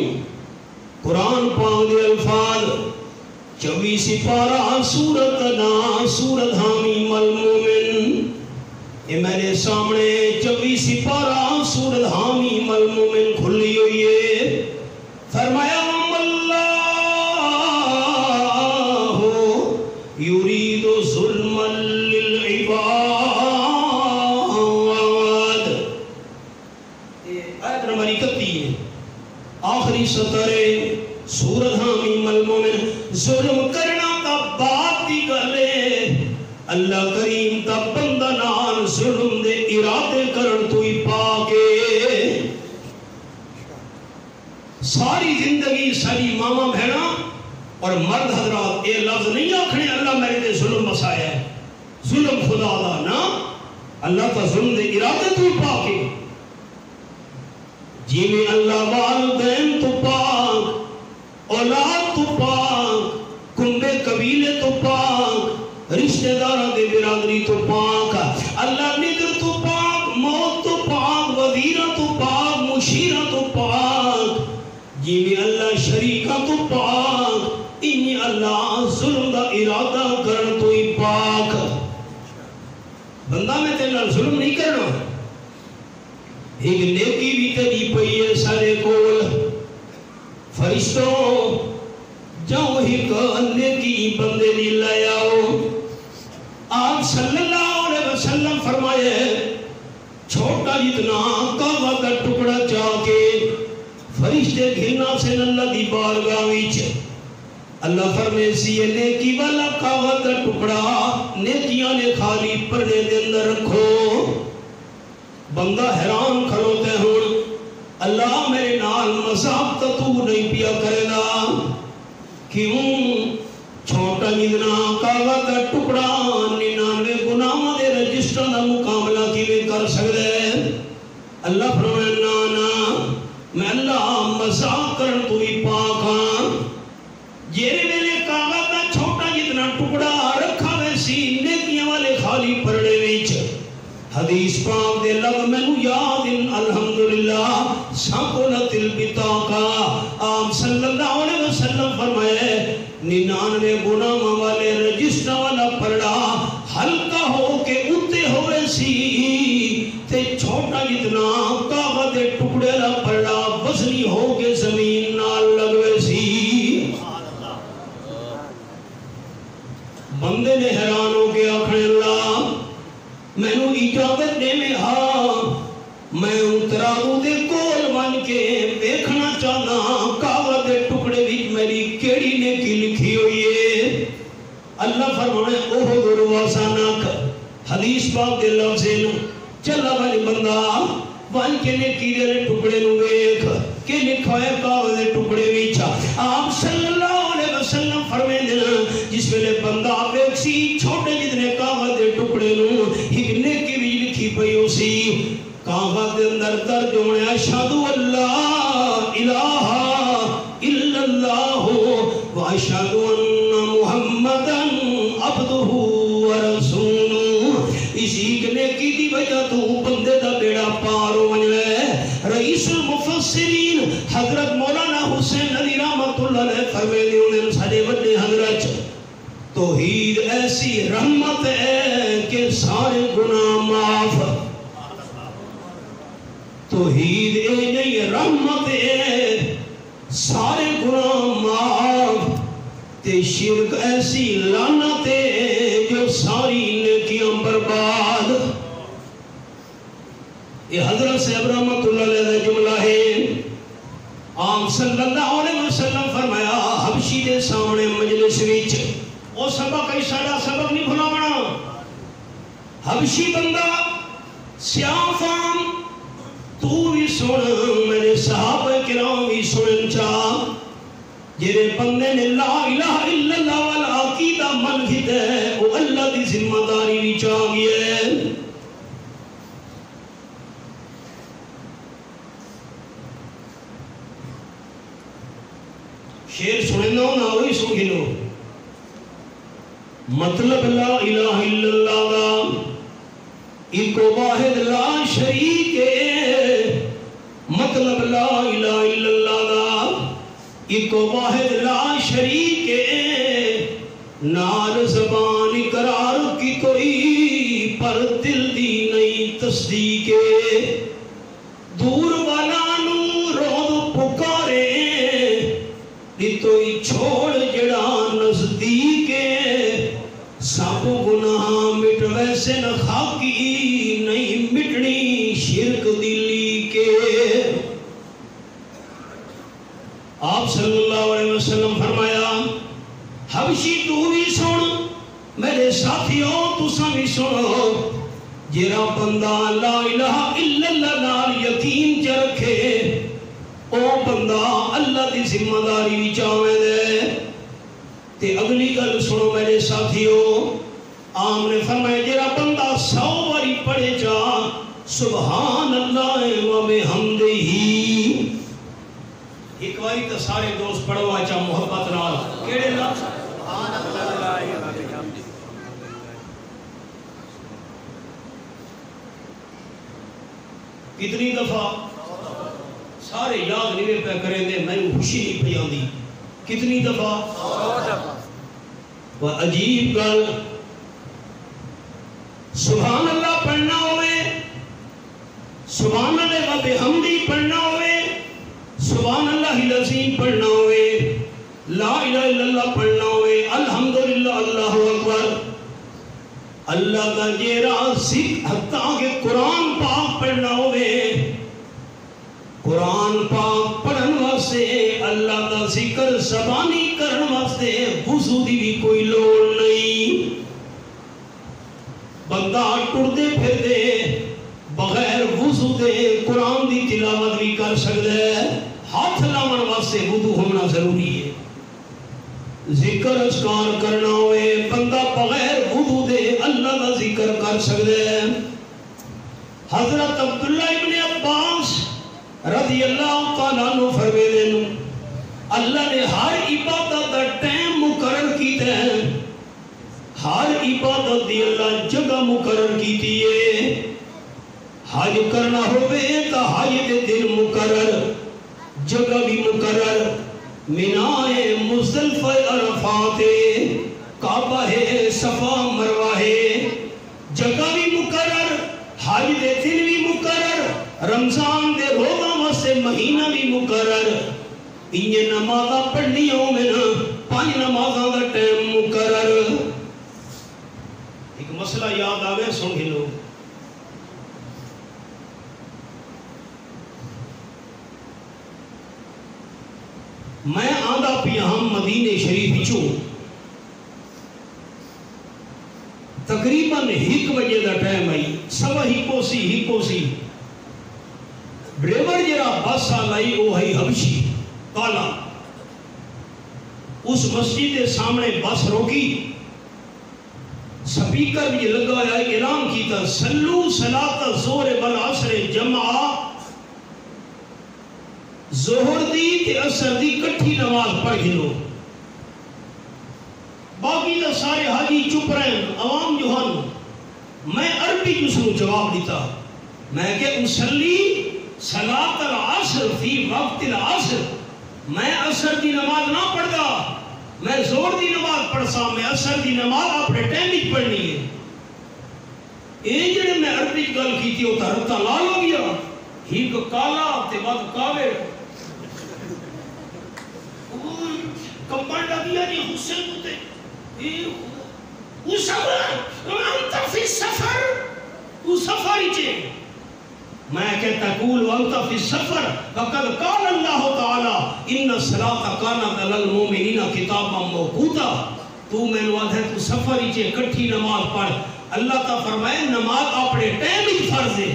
قرآن پاک دے الفاظ 24 سپارہ سورت نام سورت حامیم المومن، یہ میرے سامنے 24 سپارہ سورت حامیم المومن کھلی ہوئی ہے. فرمایا یرید ظلم للعباد. آیت نمبر 31 ہے، آخری سطر ہے سورت حامیم المومن. ظلم کرنا تا بات دی گلے، اللہ کریم تا بندہ نال ظلم دے ارادے کرن تو ہی پاکے. ساری زندگی ساری ماما بہنا اور مرد حضرات اے لفظ نہیں آکھنے اللہ میرے دے ظلم مسایا ہے، ظلم خدا دا نا، اللہ تا ظلم دے ارادے تو پاکے. جی میں اللہ والدین تو پاک، اولاد تو پاک، کنبے قبیلے تو پاک، رشتہ دارہ دے برادری تو پاک، اللہ ندر تو پاک، موت تو پاک، وزیرہ تو پاک، مشیرہ تو پاک، جی میں اللہ شریکہ تو پاک، انہی اللہ ظلم دا ارادہ کرن تو ہی پاک. بندہ میں تیرا ظلم نہیں کرنا. ایک نیکی بھی تیری پئی ہے سارے کول، فرشتوں جاؤ ایک نیکی بندے دی لے آؤ. آپ صلی اللہ علیہ وسلم فرمائے چھوٹا جتنا کعبہ کا ٹکڑا چاہ کے فرشتے گھرنا سے اللہ دی بارگاہ وچ اللہ فرمے سی یہ نیکی والا کعبہ کا ٹکڑا نیکیاں نے خالی پردے دے اندر رکھو. بندہ حیران کھڑوتے ہوں اللہ میرے نال مذاق تو نہیں پیا کرے گا، کیوں چھوٹا جتنا کعبہ کا ٹکڑا 99 گناہوں دے رجسٹر دا مقابلہ کیویں کر سکدے. اللہ فرمائے نا میں اللہ مذاق کرن تو ہی پاک ہاں. جیرے میرے کعبہ کا چھوٹا جتنا ٹکڑا رکھا ویسی نیکیاں والے خالی پرڑے ویچ. حدیث پاک دے لگ میں نو یاد الحمدللہ ساکولت البتاقہ. آپ صلی اللہ علیہ وسلم فرمائے 99 گناہ والے رجسٹر والا پرڑا ہلکا ہو کے اتے ہوئے سی تے چھوٹا جتنا کعبہ دے ٹکڑے لا پرڑا وزنی ہو کے زمین نال لگوے سی. بندے نے حیران ہو کے آکھنے اللہ میں نو اجازت دے میں ہاں میں اترادو دے کول بن کے دیکھنا چاہنا کعبہ دے ٹکڑے وچ میری کیڑی نیکی لکھی ہوئی ہے. اللہ فرمانے اوہ دروازانک حدیث پاک دے لفظ چلا والی بندہ بن کے نیکی دے ٹکڑے نو ویکھ کہ لکھا ہے کعبہ دے ٹکڑے وچ. آپ صلی اللہ علیہ وسلم فرمائے جس ویلے بندہ ویکھ سی چھوٹے جتنے کعبہ دے ٹکڑے نو ایک نیکی وچ لکھی پئی ہو سی. کعبہ دے اندر درج ہونے اشہدو اللہ الہ الا اللہ و اشہدو ان محمدًا عبدہ و رسولہ. اسی نیکی دی وجہ تو بندے دا بیڑا پار ہو جائے. رئیس المفسرین حضرت مولانا حسین علی رحمت اللہ علیہ فرمائے انہیں سارے بڑے حضرت توحید ایسی رحمت ہے کہ سارے گناہ معاف. توحید اے نہیں رحمت ہے سارے گناہ معاف. تے شرک ایسی لعنت ہے جو ساری نیکیاں برباد. یہ حضرت صاحب رحمت اللہ علیہ جملہ ہے. آپ صلی اللہ علیہ وسلم فرمایا حبشی دے سامنے مجلس وچ وہ سبق ہے سارا سبق نہیں بھلاونا. حبشی بندہ سیاہ فام تو بھی سن میرے صحابہ کرام بھی سنن چاہ جیرے بندے نے لا الہ الا اللہ والا عقیدہ منفید ہے وہ اللہ دی ذمہ داری بھی چاہ گیا ہے. شیر سننا ہونا وہی سن گلو. مطلب لا الہ الا اللہ دا ایک واحد لا شریک ہے. مطلب لا الہ الا اللہ دا ایک واحد لا شریک ہے. نال زبان اقرار کی کوئی پر دل دی نہیں تصدیق دور والا نو روز پکارے توئی چھوڑ جڑا نزدیک سب گناہ مٹ ویسے نہ خاکی نہیں مٹنی شرک دلی کے آپ صلی اللہ علیہ وسلم فرمایا حبشی تو بھی سن میرے ساتھیوں تساں بھی سنو جیرا بندہ لا الہ الا اللہ نال یقین چ رکھے او بندہ اللہ دی ذمہ داری بھی چاہے دے تے اگلی گل سنو میرے ساتھیوں آم نے فرمایا جیرا بندہ 100 واری پڑھے جا سبحان اللہ و بحمدہ ایک واری تو سارے دوست پڑھو آچا محبت نال کیڑے لفظ سبحان اللہ و بحمدہ کتنی دفعہ سارے یاد نہیں پہ کریں دے میں خوشی نہیں پہ آندی کتنی دفعہ 100 دفعہ وہ عجیب گل سبحان اللہ پڑھنا ہوئے سبحان اللہ و بحمدی پڑھنا ہوئے سبحان اللہ العظیم پڑھنا ہوئے لا الہ الا اللہ پڑھنا ہوئے الحمدللہ اللہ اکبر اللہ کا جیرا ذکر حتیٰ کہ قرآن پاک پڑھنا ہوئے قرآن پاک پڑھن واسطے اللہ کا ذکر زبانی کرن واسطے وضو دی بھی کوئی لوڑ نہیں بندہ ٹردے پھر دے بغیر وضو دے قرآن دی تلاوت بھی کر سکتا ہے ہاتھ لاؤن واسطے وضو ہونا ضروری ہے ذکر اذکار کرنا ہوئے بندہ بغیر وضو دے اللہ کا ذکر کر سکتا ہے حضرت عبداللہ ابن عباس رضی اللہ تعالیٰ عنہ فرمیدے نو اللہ نے ہر عبادت دا ٹائم مقرر کیتا ہے ہر عبادت دی اللہ جگہ مقرر کیتی ہے حج کرنا ہوئے تا حج دے دن مقرر جگہ بھی مقرر منائے مزدلفہ عرفات کعبہ ہے صفا مروہ ہے جگہ بھی مقرر حج دے دن بھی مقرر رمضان دے روزہ واسطے مہینہ بھی مقرر انہیں نمازہ پڑھنی ہوں میں نا 5 نمازہ دا ٹائم مقرر ایک مسئلہ یاد آگئے سن ہی لوگ میں آدھا پی ہم مدینہ شریف چوں تقریباً 1 بجے دا ٹائم آئی سوا ہی کوسی ڈریور جرا بس آلائی وہ ہے حبشی کالا اس مسجد کے سامنے بس روکی سپیکر بھی لگا ہے اعلان کیتا صلو صلاۃ الظہر والعصر جمعہ ظہر دی تے عصر دی کٹھی نماز پڑھ گلو باقی تو سارے حاجی چپ رہے عوام جو ہن میں عربی جس کو جواب دیتا میں کہ اسلی صلاۃ العصر فی وقت العصر میں عصر دی نماز نہ پڑھتا میں زور دی نماز پڑھسا میں عصر دی نماز اپنے ٹائم وچ پڑھنی ہے اے جڑے میں عربی گل کیتی او تے رتا لال ہو گیا ہی کو کالا تے بعد کاوے کمبل دیا جی حسین تے او سفر انت فی سفر او سفر چے میں کہتا قول وانت فی سفر فقد قال اللہ تعالی ان الصلاۃ کانت علی المؤمنین کتابا موقوتا تو میں وعد ہے تو سفر چے کٹھی نماز پڑھ اللہ تعالی فرمائے نماز اپنے ٹائم وچ فرض ہے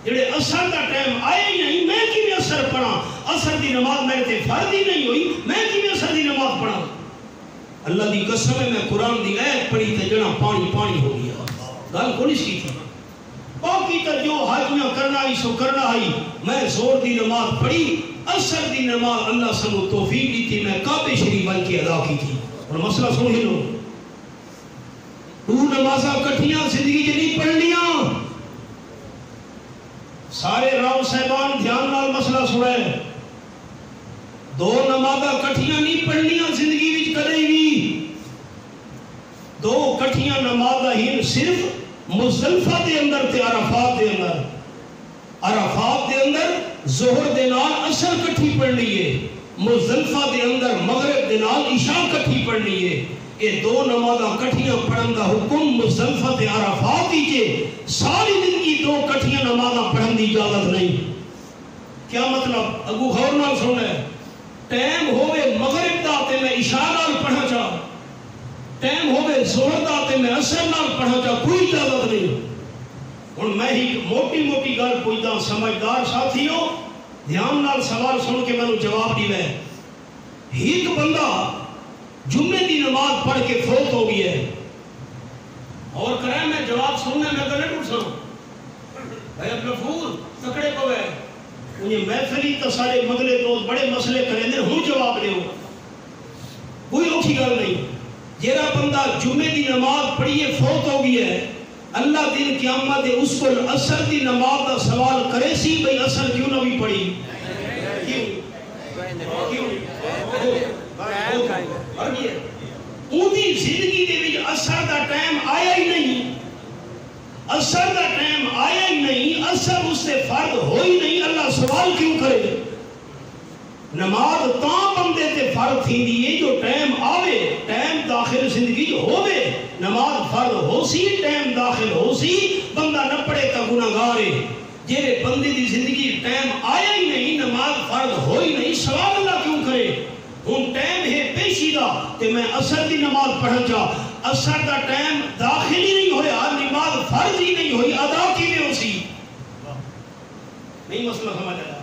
جڑے عصر دا ٹائم آئے ہی نہیں میں کی عصر پڑھا عصر دی نماز میرے تے فرض ہی نہیں ہوئی میں کی عصر دی نماز پڑھا اللہ دی قسم ہے میں قرآن دی آیت پڑھی تے جنا پانی ہو گیا گل کونی سی تھی باقی تو جو حاجیاں کرنا ہی سو کرنا ہی میں زور دی نماز پڑھی عصر دی نماز اللہ سنو توفیق دی تھی میں کعبہ شریف بن کے ادا کی تھی اور مسئلہ سن ہی لو تو نمازہ کٹھیاں زندگی جے نہیں پڑھنیاں سارے راو صاحبان دھیان نال مسئلہ سنائے 2 نمازہ کٹھیاں نہیں پڑھنیاں زندگی وچ کدے بھی کٹھیاں نمازاں ہی صرف مزدلفہ دے اندر تے عرفات دے اندر. عرفات دے اندر ظہر دے نال عصر کٹھی پڑھنی ہے، مزدلفہ دے اندر مغرب دے نال عشاء کٹھی پڑھنی ہے. یہ دو نمازاں کٹھیاں پڑھن دا حکم مزدلفہ تے عرفات ہی جے. ساری زندگی دو کٹھیاں نمازاں پڑھن دی اجازت نہیں. کیا مطلب؟ اگو غور نال سننا ہے. ٹائم ہوئے مغرب دا تے میں عشاء نال پڑھا چاہ، ٹائم ہوئے ظہر دا تے میں عصر نال پڑھا چاہ، کوئی اجازت نہیں. ہن میں ہی موٹی موٹی گل پوچھدا، سمجھدار ساتھیوں دھیان نال سوال سن کے مینوں جواب دیوے. ایک بندہ جمعے دی نماز پڑھ کے فوت ہو گئی ہے، اور کرے میں جواب سننا میں گلے ٹوٹ سا بھائی اب لفظ تکڑے پوے انہیں محفلی تو سارے مگلے دوست بڑے مسئلے کریں دے ہوں جواب دے ہو، کوئی اوکھی گل نہیں. جیرا بندہ جمعے دی نماز پڑھیے فوت ہو گئی ہے، اللہ دن قیامت اس کو عصر دی نماز دا سوال کرے سی بھئی عصر کیوں نہ بھی پڑھی؟ کیوں؟ اونی زندگی دے بھی عصر دا ٹائم آیا ہی نہیں، عصر دا ٹائم آیا ہی نہیں، عصر اس سے فرض ہوئی نہیں. اللہ سوال کیوں کرے؟ نماز تاں بندے تے فرض تھی دیئے جو ٹائم آوے، ٹائم داخل زندگی جو ہووے نماز فرض ہو سی، ٹائم داخل ہو سی، بندہ نہ پڑے تا گناہگار ہے. جیرے بندے دی زندگی ٹائم آیا ہی نہیں، نماز فرض ہوئی نہیں، سوال اللہ کیوں کرے؟ ہن ٹائم ہے پیشی دا تے میں عصر دی نماز پڑھا چاہ، عصر دا ٹائم داخل ہی نہیں ہویا، نماز فرض ہی نہیں ہوئی، ادا کی میں ہو سی. نہیں مسئلہ سمجھ آیا؟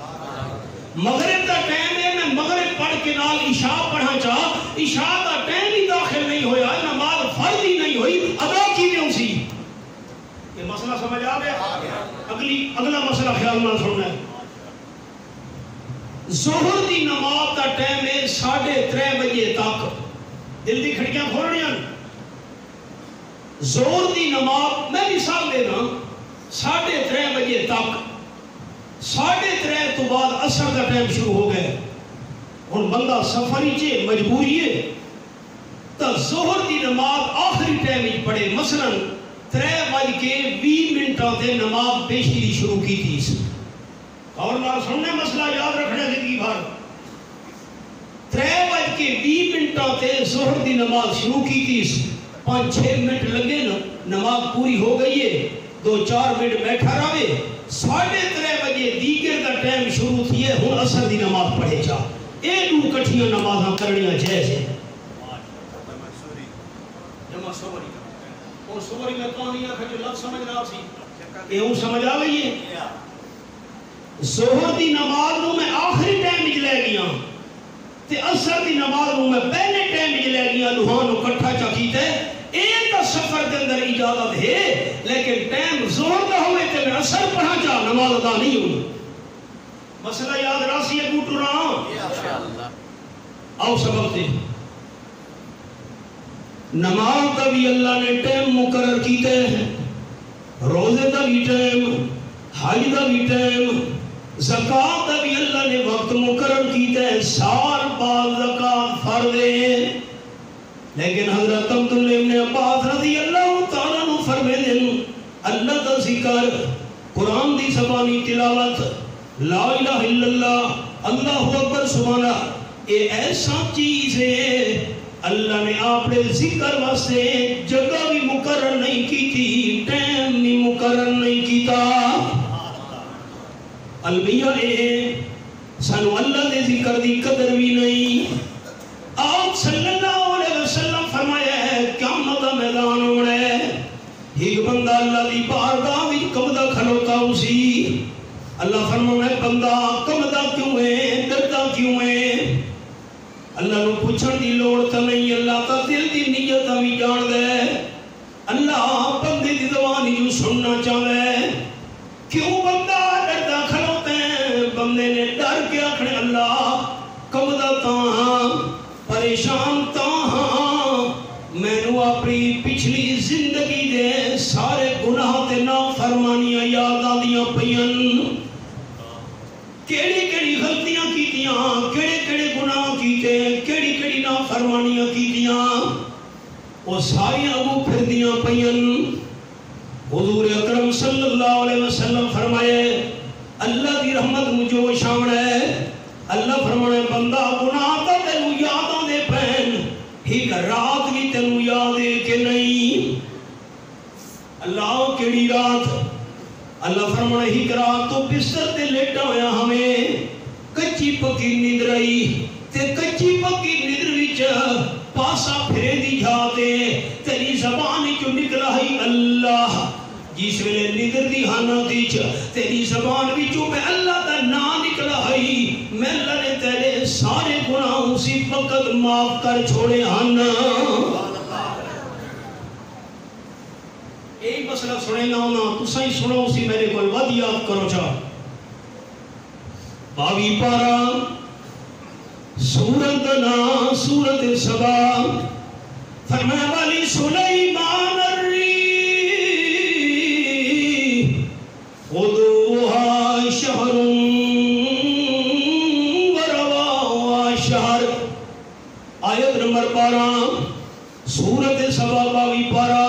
مغرب دا ٹائم ہے میں مغرب پڑھ کے نال عشاء پڑھا چاہ، عشاء دا ٹائم ہی داخل نہیں ہویا، نماز فرض ہی نہیں ہوئی، ادا کی میں ہو سی. یہ مسئلہ سمجھ آ گیا؟ اگلا مسئلہ خیال نہ سننا ہے. ظہر دی نماز دا ٹائم ہے 3:30 بجے تک. دل دی کھڑکیاں کھولنیاں. ظہر دی نماز میں مثال دینا 3:30 بجے تک، 3:30 تو بعد عصر کا ٹائم شروع ہو گئے. ہن بندہ سفر ہی مجبوری ہے تو ظہر دی نماز آخری ٹائم ہی پڑھے. مثلا 3:20 تے نماز پیشی دی شروع کی تھی. اور نہ سننے مسئلہ یاد رکھنے زندگی بھر. 3:20 تے ظہر دی نماز شروع کی تھی، 5-6 منٹ لگے نا نماز پوری ہو گئی ہے، 2-4 منٹ بیٹھا رہے. 3:30 بجے دیگر دا ٹائم شروع تھی ہے، ہن عصر دی نماز پڑھے جا. اے دو کٹھیاں نمازاں کرنیاں جائز ہے. جمع سوری اور سوری میں کہانی آکھا جو لفظ سمجھ رہا سی اے ہوں سمجھ آ گئی ہے. ظہر دی نماز نو میں آخری ٹائم وچ لے گیا تے عصر دی نماز نو میں پہلے ٹائم وچ لے گیا، دوہاں نو اکٹھا چا کیتا ہے. ایک دا سفر دے اندر اجازت ہے، لیکن ٹائم ظہر دا ہوئے تے میں عصر پڑھا چا نماز ادا نہیں ہوئی. مسئلہ یاد راسی ہے گوٹو رہا. آؤ سبق دے. نماز دا بھی اللہ نے ٹائم مقرر کیتا ہے، روزے دا بھی ٹائم، حج دا بھی ٹائم، زکاة دا بھی اللہ نے وقت مقرر کیتا ہے. سال بعد زکاة فرض ہے. لیکن حضرت عبداللہ ابن عباس رضی اللہ تعالیٰ نے فرمائے اللہ دا ذکر، قرآن دی زبانی تلاوت، لا الہ الا اللہ، اللہ اکبر سبحانہ، یہ ایسا چیز ہے اللہ نے آپ نے ذکر واسطے جگہ بھی مقرر نہیں کی تھی، ٹائم بھی مقرر نہیں کیتا. المیہ سانو اللہ دے ذکر دی قدر بھی نہیں. آپ صلی اللہ علیہ وسلم فرمایا ہے قیامت دا میدان ہونا ہے، ایک بندہ اللہ دی بارگاہ وچ کمدا کھلوتا اسی. اللہ فرمانا ہے بندہ کمدا کیوں ہے، ڈردا کیوں ہے؟ اللہ نو پوچھن دی لوڑ تا نہیں، اللہ تا دل دی نیت بھی جان دے. اللہ بندے دی زبان جو سننا چاہتا ہے. کیوں بندہ ڈردا کھلوتا ہے؟ بندے نے ڈر کے آکھنے اللہ کمدا تاں پریشان تاں میں نو اپنی پچھلی زندگی دے سارے گناہ تے نافرمانیاں یاد آدیاں پئیاں. کیڑی کیڑی غلطیاں کیتیاں، کیڑے کیڑے گناہ کیتے، کیڑی کیڑی نافرمانیاں کیتیاں. وہ ساری ابو پھر دیاں پئین حضور اکرم صلی اللہ علیہ وسلم فرمائے اللہ دی رحمت مجھو شامن ہے اللہ فرمانے بندہ گناہ تا تینو یاداں دے پہن ایک رات بھی تینو یاد ہے کہ نہیں اللہ کیڑی رات اللہ فرمانے ایک رات تو بستر تے لیٹا ہویا ہمیں کچی پکی نیند رہی تے کچی پکی نیند وچ پاسا پھرے دی جاتے تیری زبان جو نکلا ہے اللہ جس ویلے نیندر دی ہانا دیچ تیری زبان وچوں میں اللہ دا نام نکلا ہے میں اللہ نے تیرے سارے گناہ اسی وقت معاف کر چھوڑے ہانا ایک مسئلہ سنے نہ ہونا تو صحیح سنو اسی میرے کو الواد یاد کرو چاہ باوی پارا سورت نا سورت سبا فرمایا والی سلیمان الری خدوها شہر ورواها شہر آیت نمبر 12 سورت سبا باوی پارا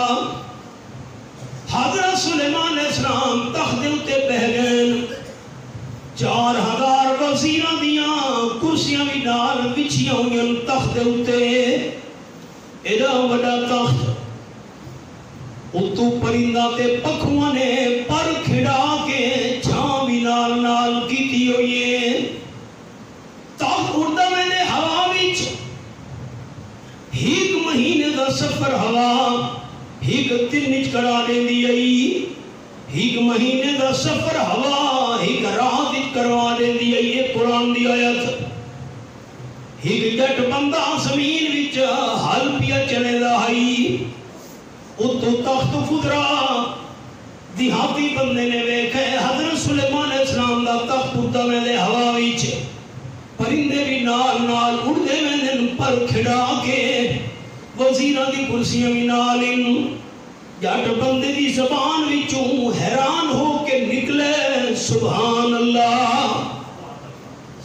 حضرت سلیمان علیہ السلام تخت اتے بہ گئے 4000 وزیراں دیاں کرسیاں بھی نال بچھیاں ہوئیں تخت اتے ایڈا وڈا تخت اتو پرندہ تے پکھواں نے پر کھڑا کے چھاں بھی نال نال کیتی ہوئی ہے تخت اڑدا میں نے ہوا وچ ایک مہینے دا سفر ہوا ایک دن وچ کرا دیندی آئی ایک مہینے دا سفر ہوا ایک رات وچ کروا دیندی آئی یہ قرآن دی آیت ایک جٹ بندہ زمین وچ حل پیا چلے دا ہائی اتو تخت گزرا دیہاتی بندے نے ویکھے حضرت سلیمان علیہ السلام دا تخت اڑدا ویندے ہوا وچ پرندے بھی نال نال اڑدے ویندے پر کھڑا کے وزیراں دی کرسیاں بھی نال جٹ بندے دی زبان وچوں حیران ہو کے نکلے سبحان اللہ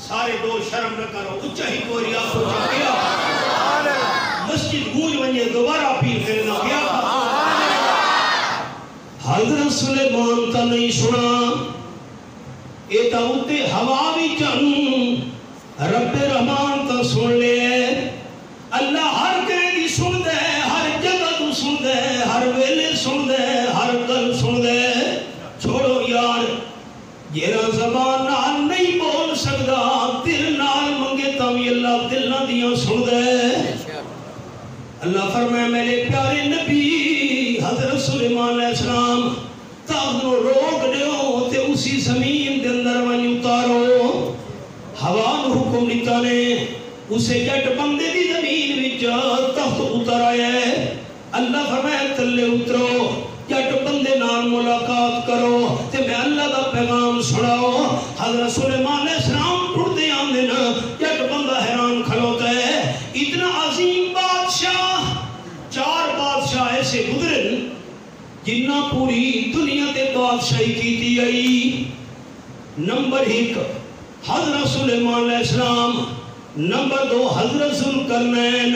سارے دو شرم نہ کرو اچھا ہی کوئی آپ کو چاہیا مسجد گونج ونجے دوبارہ پیر کرنا گیا حضرت سلیمان تا نہیں سنا اے تا اتے ہوا بھی چن رب رحمان تا سن لے اللہ ہر کہیں دی سن دے ہر جگہ تو سن دے ہر ویلے سن دے ہر گل سن دے چھوڑو یار جیرا زبان نال نہیں بول سکدا دل نال منگے تاوی اللہ دل نہ دیاں سن دے اللہ فرمائے میرے پیارے نبی حضرت سلیمان علیہ السلام تاغ نو روک دیو تے اسی زمین دے اندر ونی اتارو ہوا نو حکم دیتا نے اسے جٹ بندے دی زمین وچ تخت اتر آیا ہے اللہ فرمائے تلے اترو جٹ بندے نال ملاقات کرو تے میں اللہ دا پیغام سناؤ حضرت سلیمان علیہ السلام ٹھڑتے آندے نا جٹ بندہ حیران کھلوتا ہے اتنا عظیم بادشاہ 4 بادشاہ ایسے گزرن جنہ پوری دنیا تے بادشاہی کیتی آئی نمبر 1 حضرت سلیمان علیہ السلام نمبر 2 حضرت ذوالقرنین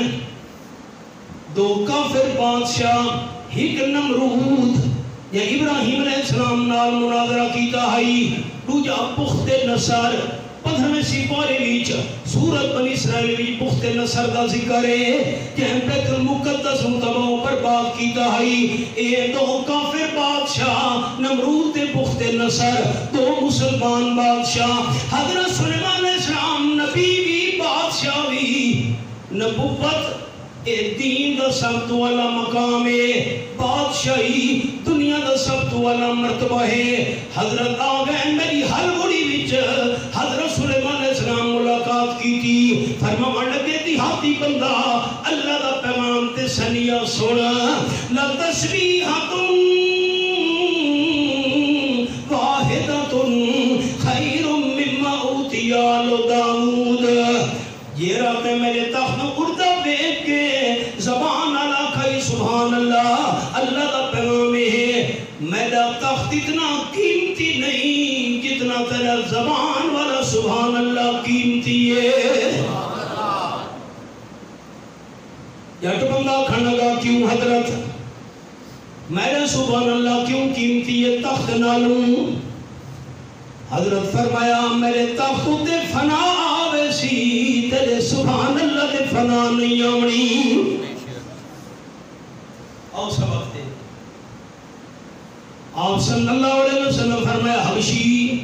2 کافر بادشاہ ایک نمرود یا ابراہیم علیہ السلام نال مناظرہ کیتا ہے دوجا بخت نصر 15ویں سپارے وچ سورۃ بنی اسرائیل وچ بخت نصر دا ذکر ہے کہ بیت المقدس نو تباہ و برباد کیتا ہے اے 2 کافر بادشاہ نمرود تے بخت نصر 2 مسلمان بادشاہ حضرت سلیمان علیہ السلام نبی بھی بادشاہ بھی نبوت اے دین دا سب تو والا مقام ہے بادشاہی دنیا دا سب تو والا مرتبہ ہے حضرت آگئے میری ہر گھڑی وچ حضرت سلیمان علیہ السلام ملاقات کی تھی فرمان لگے دیہاتی بندہ اللہ دا پیغام تے سنیا سونا لتسبیحۃ واحدۃ خیر مما اوتی آل داؤد یہ رات میرے تخت اڑتا بیٹھ کے زبان علا کھائی سبحان اللہ اللہ دا پیغام ہے میرا تخت اتنا قیمتی نہیں جتنا تیرا زبان والا سبحان اللہ قیمتی ہے جٹ بندہ کھڑا لگا کیوں حضرت میرے سبحان اللہ کیوں قیمتی یہ تخت نالوں؟ حضرت فرمایا میرے تخت تے فنا آوے سی تیرے سبحان اللہ تے فنا نہیں آمنی. آؤ سبق دے. آپ صلی اللہ علیہ وسلم فرمایا حبشی